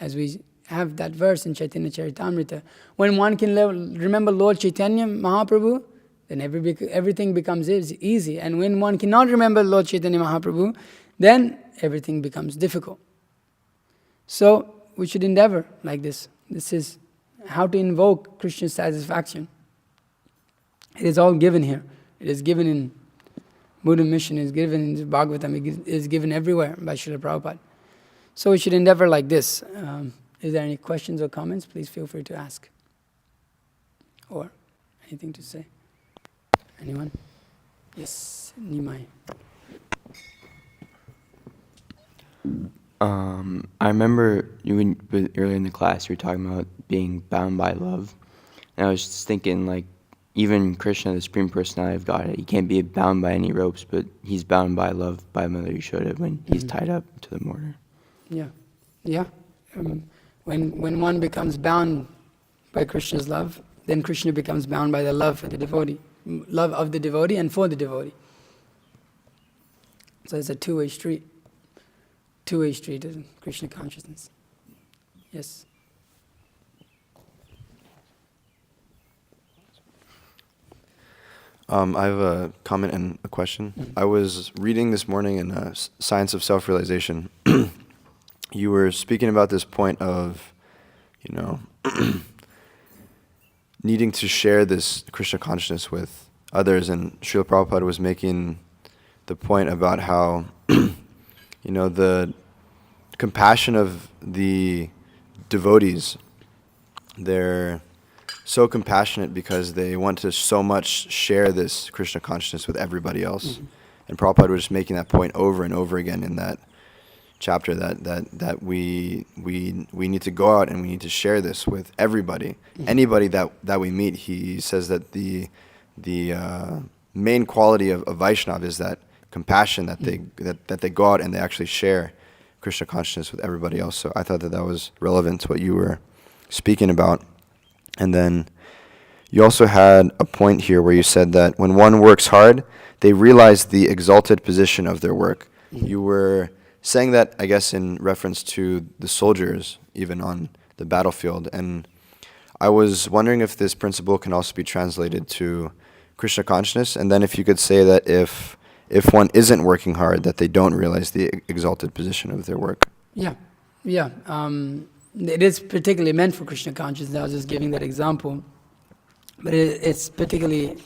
As we have that verse in Chaitanya Charitamrita. When one can remember Lord Chaitanya Mahaprabhu, then everything becomes easy. And when one cannot remember Lord Chaitanya Mahaprabhu, then everything becomes difficult. So we should endeavor like this. This is how to invoke Krishna's satisfaction. It is all given here. It is given in Buddha mission, it is given in Bhagavatam, it is given everywhere by Srila Prabhupada. So we should endeavor like this. Is there any questions or comments? Please feel free to ask. Or anything to say? Anyone? Yes, Nimai. I remember earlier in the class you were talking about being bound by love. And I was just thinking, like, even Krishna, the Supreme Personality of Godhead, he can't be bound by any ropes, but he's bound by love by Mother Yashoda when he's tied up to the mortar. Yeah. When one becomes bound by Krishna's love, then Krishna becomes bound by the love for the devotee. Love of the devotee and for the devotee. So it's a two-way street. Two-way street of Krishna consciousness. Yes. I have a comment and a question. I was reading this morning in Science of Self-Realization. You were speaking about this point of, needing to share this Krishna consciousness with others, and Srila Prabhupada was making the point about how, the compassion of the devotees, they're so compassionate because they want to so much share this Krishna consciousness with everybody else. Mm-hmm. And Prabhupada was just making that point over and over again in that chapter, that we need to go out and we need to share this with everybody. Mm-hmm. Anybody that we meet. He says that the main quality of Vaishnava is that compassion, that they go out and they actually share Krishna consciousness with everybody else. So I thought that was relevant to what you were speaking about. And then you also had a point here where you said that when one works hard, they realize the exalted position of their work. Mm-hmm. You were saying that, I guess, in reference to the soldiers, even on the battlefield. And I was wondering if this principle can also be translated to Krishna consciousness, and then if you could say that if one isn't working hard, that they don't realize the exalted position of their work. Yeah, yeah. It is particularly meant for Krishna consciousness. I was just giving that example. But it's particularly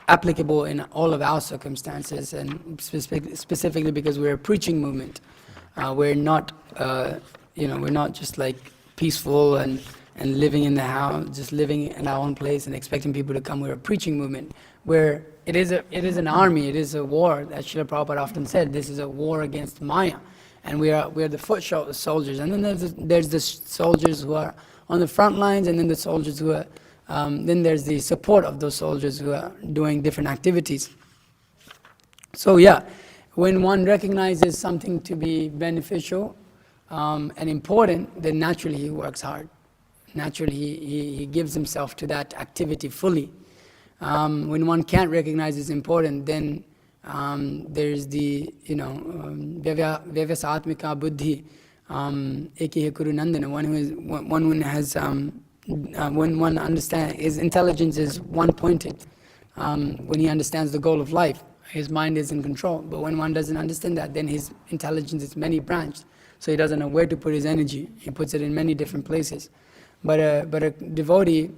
applicable in all of our circumstances, and specifically because we're a preaching movement. We're not, we're not just like peaceful and living in the house, just living in our own place and expecting people to come. We're a preaching movement where it is an army, it is a war. As Srila Prabhupada often said, this is a war against Maya, and we are the foot soldiers. And then there's the soldiers who are on the front lines, and then the soldiers who are then there's the support of those soldiers who are doing different activities. So yeah, when one recognizes something to be beneficial and important, then naturally he works hard. Naturally he gives himself to that activity fully. When one can't recognize it's important, then there's the, vyavasatmika buddhi, ekihe kuru nandana, when one understands, his intelligence is one-pointed. When he understands the goal of life, his mind is in control. But when one doesn't understand that, then his intelligence is many-branched. So he doesn't know where to put his energy. He puts it in many different places. But a devotee,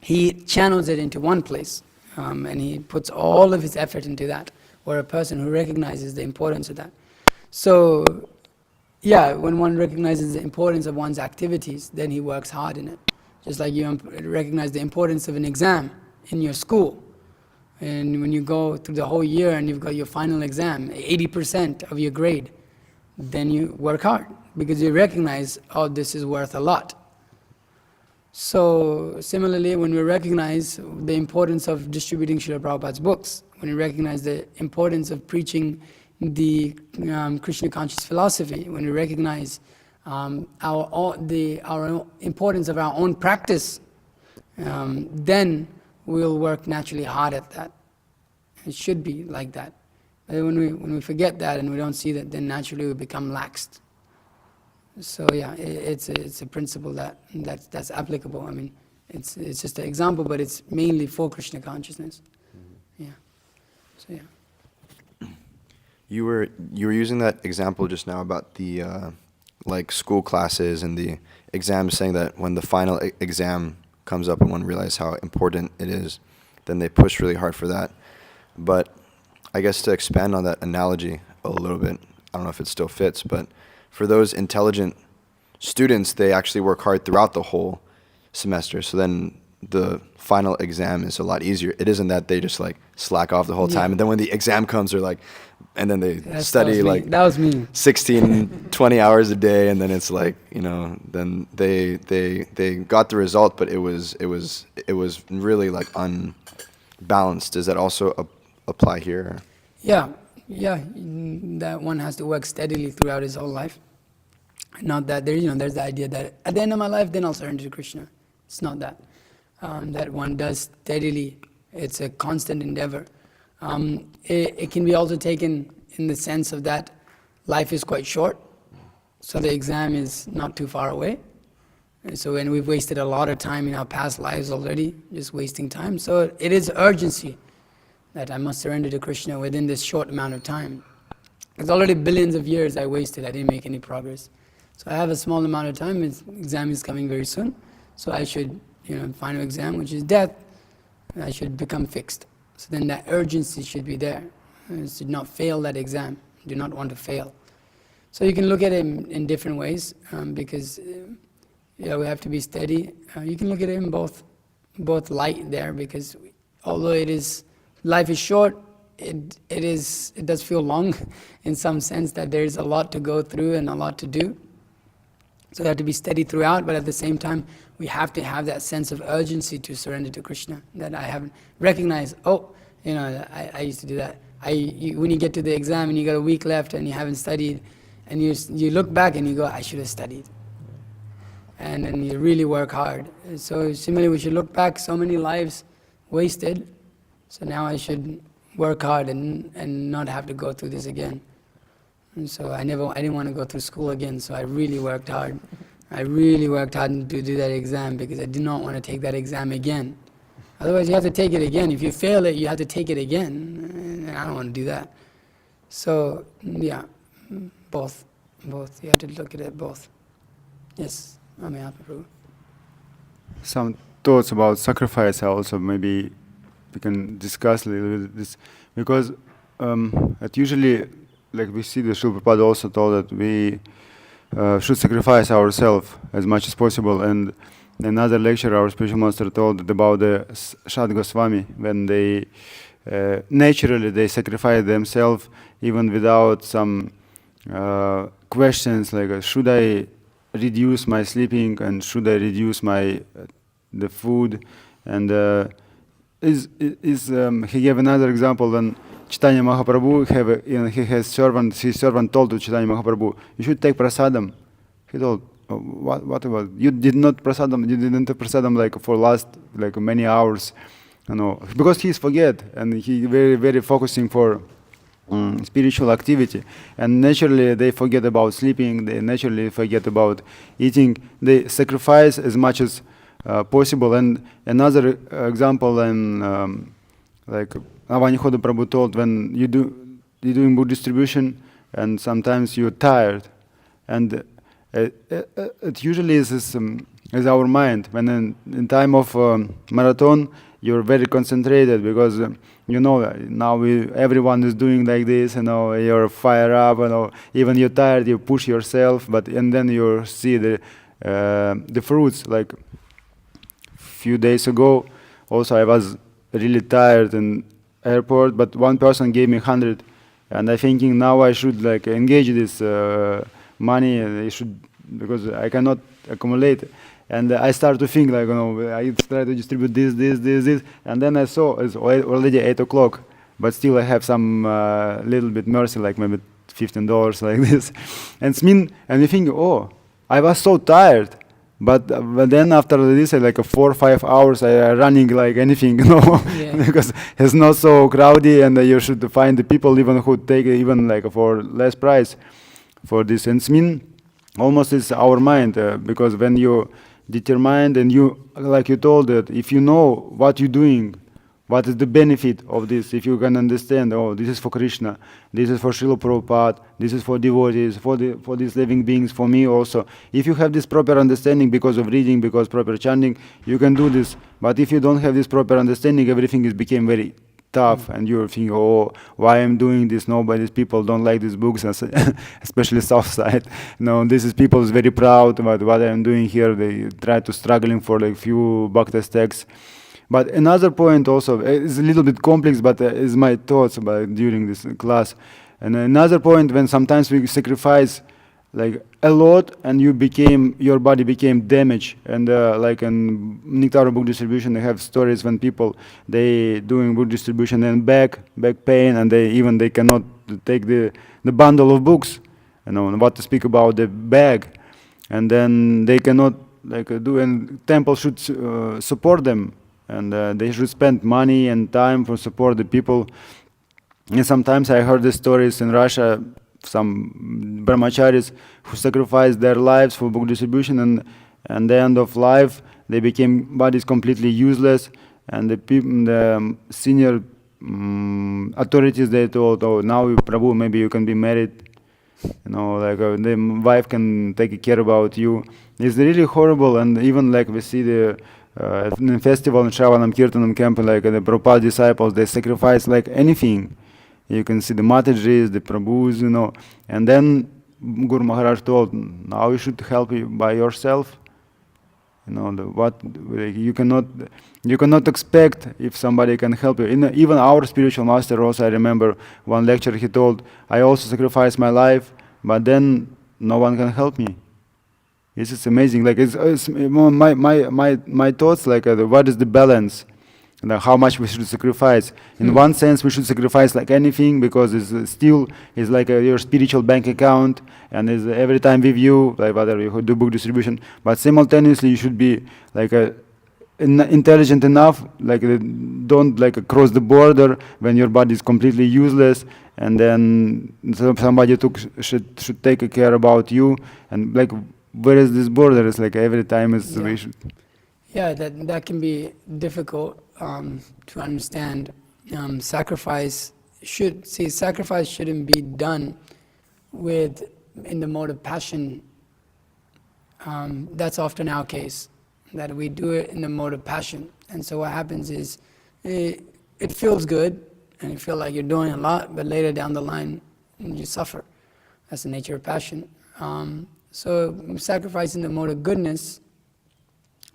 he channels it into one place, and he puts all of his effort into that, or a person who recognizes the importance of that. So, yeah, when one recognizes the importance of one's activities, then he works hard in it. Just like you recognize the importance of an exam in your school. And when you go through the whole year and you've got your final exam, 80% of your grade, then you work hard because you recognize, oh, this is worth a lot. So similarly, when we recognize the importance of distributing Srila Prabhupada's books, when we recognize the importance of preaching the Krishna conscious philosophy, when we recognize our importance of our own practice, then we'll work naturally hard at that. It should be like that. But when we forget that and we don't see that, then naturally we become laxed. So yeah, it's a principle that's applicable. I mean, it's just an example, but it's mainly for Krishna consciousness. Yeah. So yeah. You were using that example just now about the like school classes and the exams, saying that when the final exam comes up and one realizes how important it is, then they push really hard for that. But I guess to expand on that analogy a little bit, I don't know if it still fits, but for those intelligent students, they actually work hard throughout the whole semester. So then the final exam is a lot easier. It isn't that they just like slack off the whole time, and then when the exam comes, they're like, and then they study like that was me. 16, 20 hours a day, and then it's like, then they got the result, but it was really like unbalanced. Does that also apply here? Yeah, that one has to work steadily throughout his whole life. Not that there's the idea that at the end of my life, then I'll surrender to Krishna. It's not that. That one does steadily. It's a constant endeavor. It can be also taken in the sense of that life is quite short, so the exam is not too far away. And so when we've wasted a lot of time in our past lives already, just wasting time. So it is urgency that I must surrender to Krishna within this short amount of time. It's already billions of years I wasted. I didn't make any progress. So I have a small amount of time. Exam is coming very soon. So I should, final exam, which is death, I should become fixed. So then that urgency should be there. I should not fail that exam. I do not want to fail. So you can look at it in different ways because we have to be steady. You can look at it in both light there, because although life is short, it does feel long in some sense that there is a lot to go through and a lot to do. So we have to be steady throughout, but at the same time, we have to have that sense of urgency to surrender to Krishna, that I haven't recognized, I used to do that. When you get to the exam and you got a week left and you haven't studied, and you look back and you go, I should have studied. And then you really work hard. So similarly, we should look back, so many lives wasted, so now I should work hard and not have to go through this again. And so I didn't want to go through school again, so I really worked hard. I really worked hard to do that exam because I did not want to take that exam again. Otherwise, you have to take it again. If you fail it, you have to take it again. And I don't want to do that. So, yeah, both. You have to look at it both. Yes, Amayatma Prabhu. Some thoughts about sacrifice also, maybe we can discuss a little bit this, because it usually, like we see the Srila Prabhupada also told that we should sacrifice ourselves as much as possible. And another lecture our spiritual master told about the Shad Goswami, when they naturally they sacrifice themselves even without some questions like should I reduce my sleeping and should I reduce my the food. And he gave another example when Chaitanya Mahaprabhu his servant told to Chaitanya Mahaprabhu, you should take prasadam. He told, oh, what about you didn't take prasadam like for last like many hours, you know, because he's forget and he very very focusing for spiritual activity, and naturally they forget about sleeping, they naturally forget about eating, they sacrifice as much as possible. And another example, and like Avanihoda Prabhu told, when you're doing book distribution and sometimes you're tired, and it usually is our mind when in time of marathon you're very concentrated because you know now everyone is doing like this, you know, you're fire up, you know, even you're tired, you push yourself, and then you see the fruits. Like few days ago also I was really tired in airport, but one person gave me 100, and I thinking now I should like engage this money, I should, because I cannot accumulate. And I start to think like, you know, I try to distribute this, and then I saw it's already 8 o'clock, but still I have some little bit mercy, like maybe $15 like this. And you think, oh, I was so tired, but then after this, like 4 or 5 hours, I running like anything, you know, Yeah. because it's not so crowded, and you should find the people even who take it even like for less price for this. And almost it's our mind, because when you determined and you, like you told that if you know what you're doing, what is the benefit of this, if you can understand, oh, this is for Krishna, this is for Srila Prabhupada, this is for devotees, for these living beings, for me also. If you have this proper understanding because of reading, because proper chanting, you can do this. But if you don't have this proper understanding, everything is became very tough, and you're thinking, oh, why I'm doing this? Nobody's people don't like these books, especially South Side. No, this is people is very proud about what I'm doing here. They try to struggling for like few bhakta texts. But another point also is a little bit complex, but is my thoughts about during this class. And another point, when sometimes we sacrifice like a lot, and your body became damaged. And like in Nectar book distribution, they have stories when people they doing book distribution and back pain, and they cannot take the bundle of books, you know, what to speak about the bag, and then they cannot like do. And temple should support them, and they should spend money and time for support the people. And sometimes I heard the stories in Russia, some brahmacharis who sacrificed their lives for book distribution, and the end of life they became bodies completely useless, and the senior authorities, they told, oh, now Prabhu, maybe you can be married, you know, like the wife can take care about you. It's really horrible. And even like we see the in festival in Shravanam Kirtanam camp, like the Prabhupada disciples, they sacrifice like anything. You can see the Matajis, the Prabhus, you know. And then Guru Maharaj told, now you should help you by yourself. You know, you cannot expect if somebody can help you. Even our spiritual master also, I remember one lecture he told, I also sacrificed my life, but then no one can help me. This is amazing. Like it's my thoughts, like what is the balance? Like how much we should sacrifice. In one sense, we should sacrifice like anything, because it's still is like your spiritual bank account, and is every time with you, like whether you do book distribution. But simultaneously, you should be like intelligent enough, like don't like cross the border when your body is completely useless, and then somebody should take care about you, and like where is this border? It's like every time is we should. Yeah, that can be difficult to understand. Sacrifice shouldn't be done in the mode of passion. That's often our case, that we do it in the mode of passion. And so what happens is it feels good and you feel like you're doing a lot, but later down the line you suffer. That's the nature of passion. So sacrificing the mode of goodness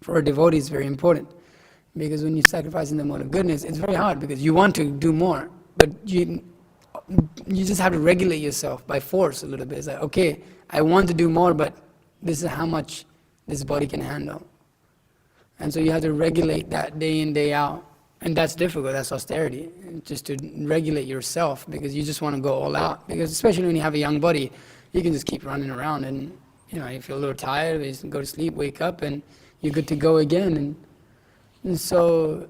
for a devotee is very important, because when you sacrifice in the mode of goodness, it's very hard because you want to do more, but you just have to regulate yourself by force a little bit. It's like, okay, I want to do more, but this is how much this body can handle. And so you have to regulate that day in, day out. And that's difficult, that's austerity, just to regulate yourself, because you just want to go all out. Because especially when you have a young body, you can just keep running around and you feel a little tired, you just go to sleep, wake up, and you're good to go again. And so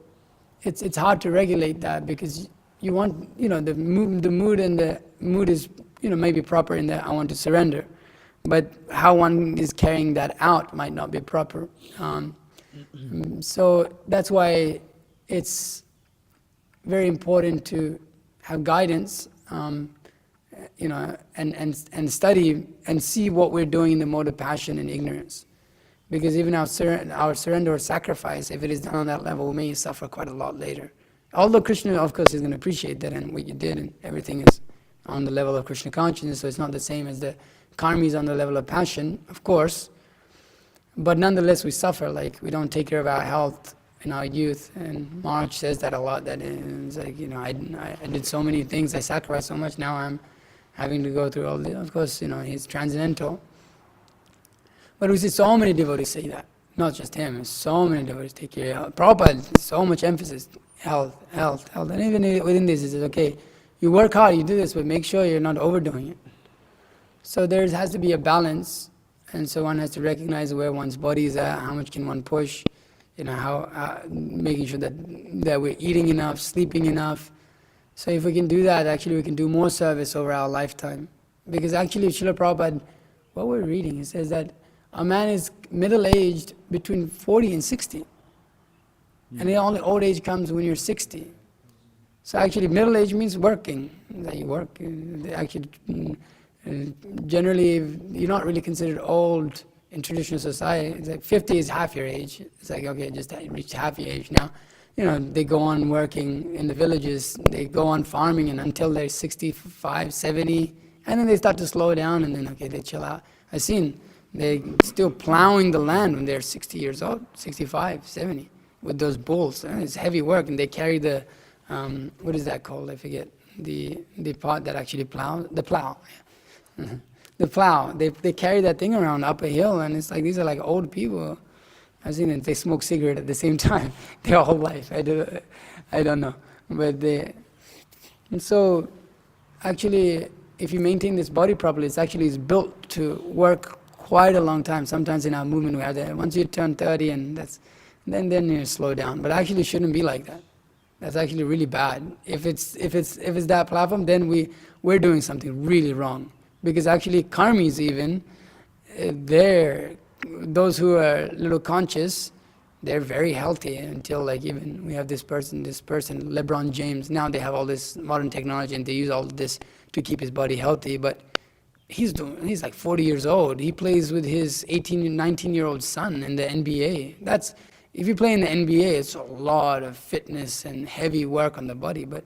it's hard to regulate that, because you want, the mood is, maybe proper in that I want to surrender. But how one is carrying that out might not be proper. So that's why it's very important to have guidance, and study and see what we're doing in the mode of passion and ignorance. Because even our surrender or sacrifice, if it is done on that level, we may suffer quite a lot later. Although Krishna, of course, is going to appreciate that and what you did, and everything is on the level of Krishna consciousness, so it's not the same as the karmis on the level of passion, of course. But nonetheless, we suffer, like we don't take care of our health in our youth. And Maharaj says that a lot, that it's like, I did so many things, I sacrificed so much, now I'm having to go through all this. Of course, he's transcendental. But we see so many devotees say that, not just him, so many devotees take care of health. Prabhupada, so much emphasis, health. And even within this, he says, okay, you work hard, you do this, but make sure you're not overdoing it. So there has to be a balance, and so one has to recognize where one's body is at, how much can one push, how making sure that we're eating enough, sleeping enough. So if we can do that, actually we can do more service over our lifetime. Because actually, Srila Prabhupada, what we're reading, it says that a man is middle-aged between 40 and 60. And the only old age comes when you're 60. So actually, middle age means working. That you work. Actually, generally, you're not really considered old in traditional society. It's like 50 is half your age. It's like, okay, just reached half your age now. They go on working in the villages. They go on farming and until they're 65, 70. And then they start to slow down and then, okay, they chill out. I've seen they're still plowing the land when they're 60 years old, 65, 70, with those bulls. And it's heavy work, and they carry the, what is that called? I forget. The part that actually plows, the plow. The plow. They carry that thing around up a hill, and it's like, these are like old people. I've seen it, they smoke cigarette at the same time, their whole life. I don't know. But and so, actually, if you maintain this body properly, it's built to work quite a long time. Sometimes in our movement we have that. Once you turn 30, and then you slow down. But actually, it shouldn't be like that. That's actually really bad. If it's that platform, then we're doing something really wrong. Because actually, karmis even, those who are a little conscious, they're very healthy until like even we have this person, LeBron James. Now they have all this modern technology and they use all this to keep his body healthy. But he's like 40 years old. He plays with his 18 and 19-year-old son in the NBA. If you play in the NBA, it's a lot of fitness and heavy work on the body. But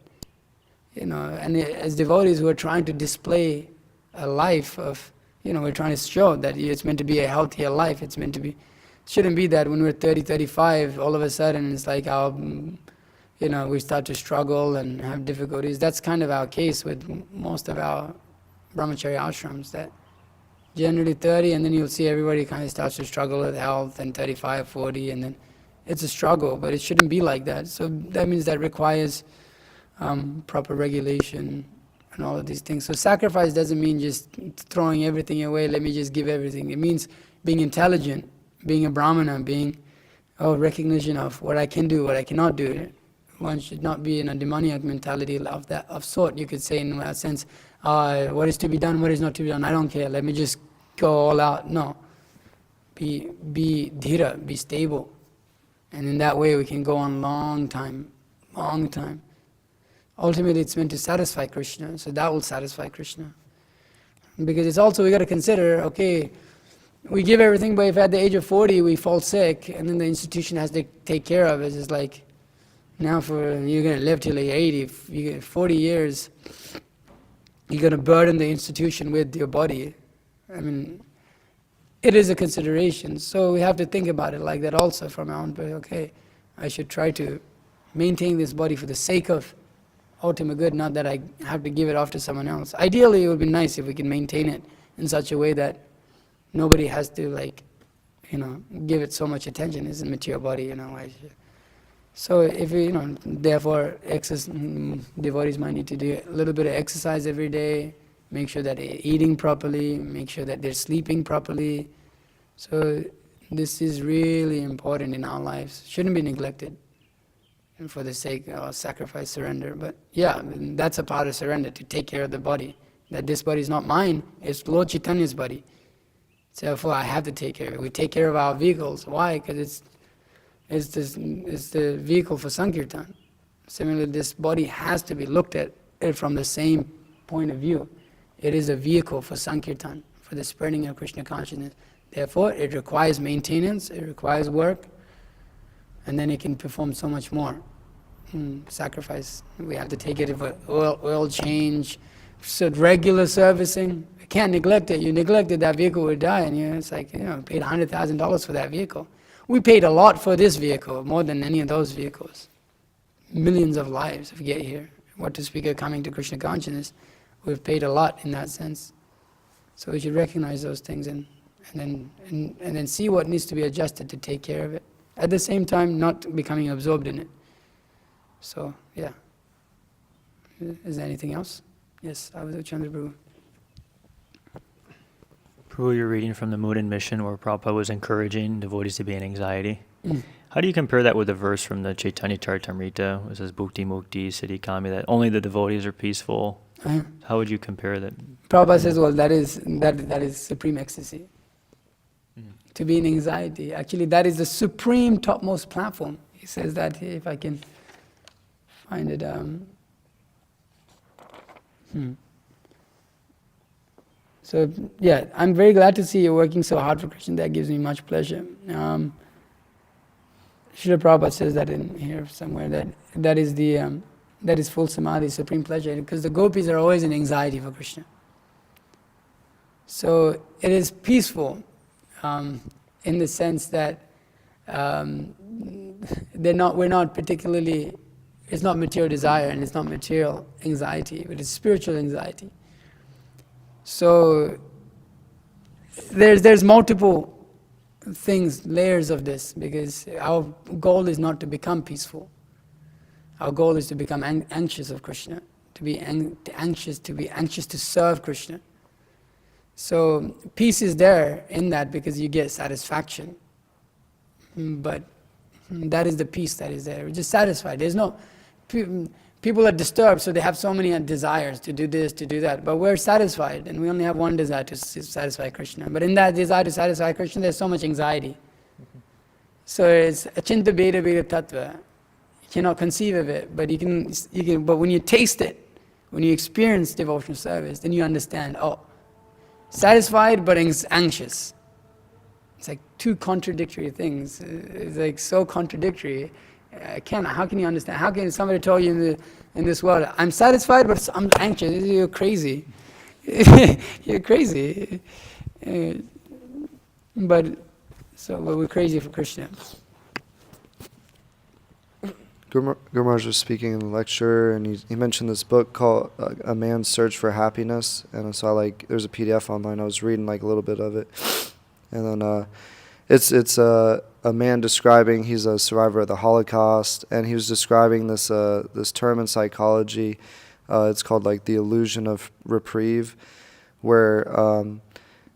and as devotees who are trying to display a life of, we're trying to show that it's meant to be a healthier life. It's meant to be. Shouldn't be that when we're 30, 35, all of a sudden it's like we start to struggle and have difficulties. That's kind of our case with most of our brahmacharya ashrams, that generally 30, and then you'll see everybody kind of starts to struggle with health, and 35, 40, and then it's a struggle, but it shouldn't be like that. So that means that requires proper regulation and all of these things. So sacrifice doesn't mean just throwing everything away, let me just give everything. It means being intelligent, being a brahmana, being recognition of what I can do, what I cannot do, one should not be in a demoniac mentality of sort. You could say in a sense, what is to be done, what is not to be done, I don't care, let me just go all out. No. Be dhira, be stable. And in that way we can go on long time. Ultimately it's meant to satisfy Krishna, so that will satisfy Krishna. Because it's also, we got to consider, okay, we give everything, but if at the age of 40 we fall sick, and then the institution has to take care of it, it's like, now you're going to live till you're 80, you get 40 years, you're going to burden the institution with your body. I mean, it is a consideration, so we have to think about it like that also from our own point. Okay, I should try to maintain this body for the sake of ultimate good, not that I have to give it off to someone else. Ideally, it would be nice if we can maintain it in such a way that nobody has to give it so much attention. It's a material body, So if therefore devotees might need to do a little bit of exercise every day, make sure that they're eating properly, make sure that they're sleeping properly. So this is really important in our lives. Shouldn't be neglected. And for the sake of sacrifice, surrender. But yeah, that's a part of surrender, to take care of the body. That this body is not mine, it's Lord Chaitanya's body. So therefore I have to take care of it. We take care of our vehicles. Why? Because it's the vehicle for Sankirtan. Similarly, this body has to be looked at from the same point of view. It is a vehicle for Sankirtan, for the spreading of Krishna consciousness. Therefore, it requires maintenance, it requires work, and then it can perform so much more. Sacrifice, we have to take it for oil change, so regular servicing. You can't neglect it. You neglect it, that vehicle will die, and it's like, paid $100,000 for that vehicle. We paid a lot for this vehicle, more than any of those vehicles. Millions of lives if we get here. What to speak of coming to Krishna consciousness, we've paid a lot in that sense. So we should recognize those things and then see what needs to be adjusted to take care of it. At the same time, not becoming absorbed in it. So, yeah. Is there anything else? Yes, Chandra Prabhu. Prabhu, you're reading from the Mood and Mission where Prabhupada was encouraging devotees to be in anxiety. How do you compare that with the verse from the Chaitanya Charitamrita, which says Bhukti Mukti Siddhi Kami, that only the devotees are peaceful? How would you compare that? Prabhupada says, well, that is supreme ecstasy. To be in anxiety. Actually, that is the supreme topmost platform. He says that, if I can find it. So, yeah, I'm very glad to see you working so hard for Krishna. That gives me much pleasure. Srila Prabhupada says that in here somewhere, that is full samadhi, supreme pleasure, because the gopis are always in anxiety for Krishna. So it is peaceful. In the sense that we're not particularly, it's not material desire and it's not material anxiety, but it's spiritual anxiety. So there's multiple things, layers of this, because our goal is not to become peaceful. Our goal is to become anxious of Krishna, to be anxious to serve Krishna. So peace is there in that because you get satisfaction. But that is the peace that is there. We're just satisfied. There's no, people are disturbed, so they have so many desires to do this, to do that. But we're satisfied, and we only have one desire to satisfy Krishna. But in that desire to satisfy Krishna, there's so much anxiety. So it's achinta bheda bheda tattva. You cannot conceive of it, but you can. But when you taste it, when you experience devotional service, then you understand. Oh, satisfied but anxious. It's like two contradictory things. It's like so contradictory. How can you understand? How can somebody tell you in this world, I'm satisfied but I'm anxious? You're crazy. You're crazy. But we're crazy for Krishna. Guru Maharaj was speaking in the lecture, and he mentioned this book called A Man's Search for Happiness, and I saw there's a PDF online. I was reading a little bit of it, and then it's a man describing, he's a survivor of the Holocaust, and he was describing this term in psychology. It's called the illusion of reprieve, where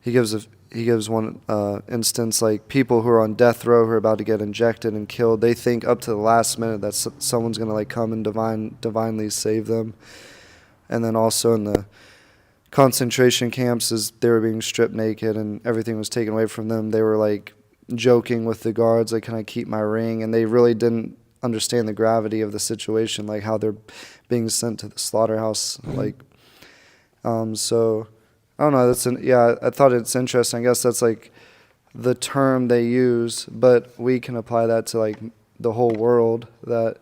he gives he gives one instance, like people who are on death row who are about to get injected and killed, they think up to the last minute that someone's going to like come and divinely save them. And then also in the concentration camps, as they were being stripped naked and everything was taken away from them, they were like joking with the guards, like, can I keep my ring? And they really didn't understand the gravity of the situation, like how they're being sent to the slaughterhouse. Like, so I don't know. I thought it's interesting. I guess that's like the term they use, but we can apply that to like the whole world, that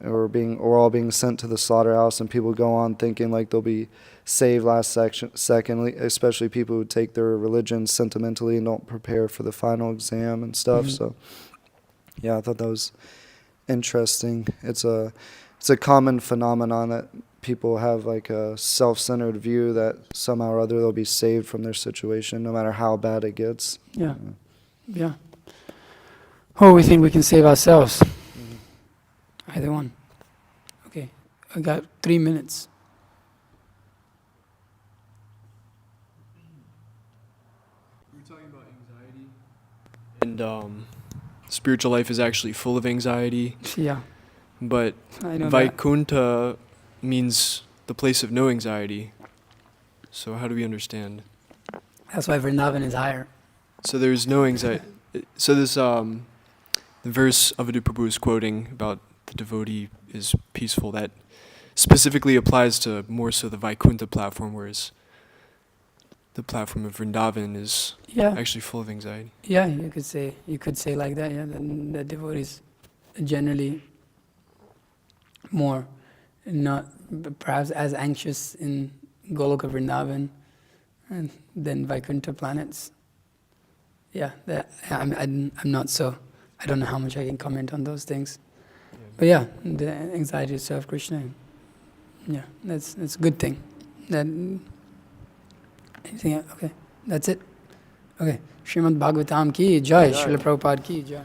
we're all being sent to the slaughterhouse, and people go on thinking like they'll be saved last second, especially people who take their religion sentimentally and don't prepare for the final exam and stuff. So yeah, I thought that was interesting. It's a common phenomenon that people have like a self-centered view that somehow or other they'll be saved from their situation no matter how bad it gets. Yeah. Or we think we can save ourselves. Either one. Okay, I got 3 minutes. We're talking about anxiety, and spiritual life is actually full of anxiety. Yeah, But I know that. Vaikuntha means the place of no anxiety. So how do we understand? That's why Vrindavan is higher. So there's no anxiety. So this the verse Avadu Prabhu is quoting about the devotee is peaceful, that specifically applies to more so the Vaikuntha platform, whereas the platform of Vrindavan is actually full of anxiety. Yeah, you could say like that. Yeah, the devotees generally more not perhaps as anxious in Goloka Vrindavan and then Vaikuntha planets. Yeah, I'm not so. I don't know how much I can comment on those things. But yeah, the anxiety to serve Krishna. Yeah, that's a good thing. That anything else? Okay, that's it. Okay, Srimad Bhagavatam ki jai, Srila Prabhupada ki jai.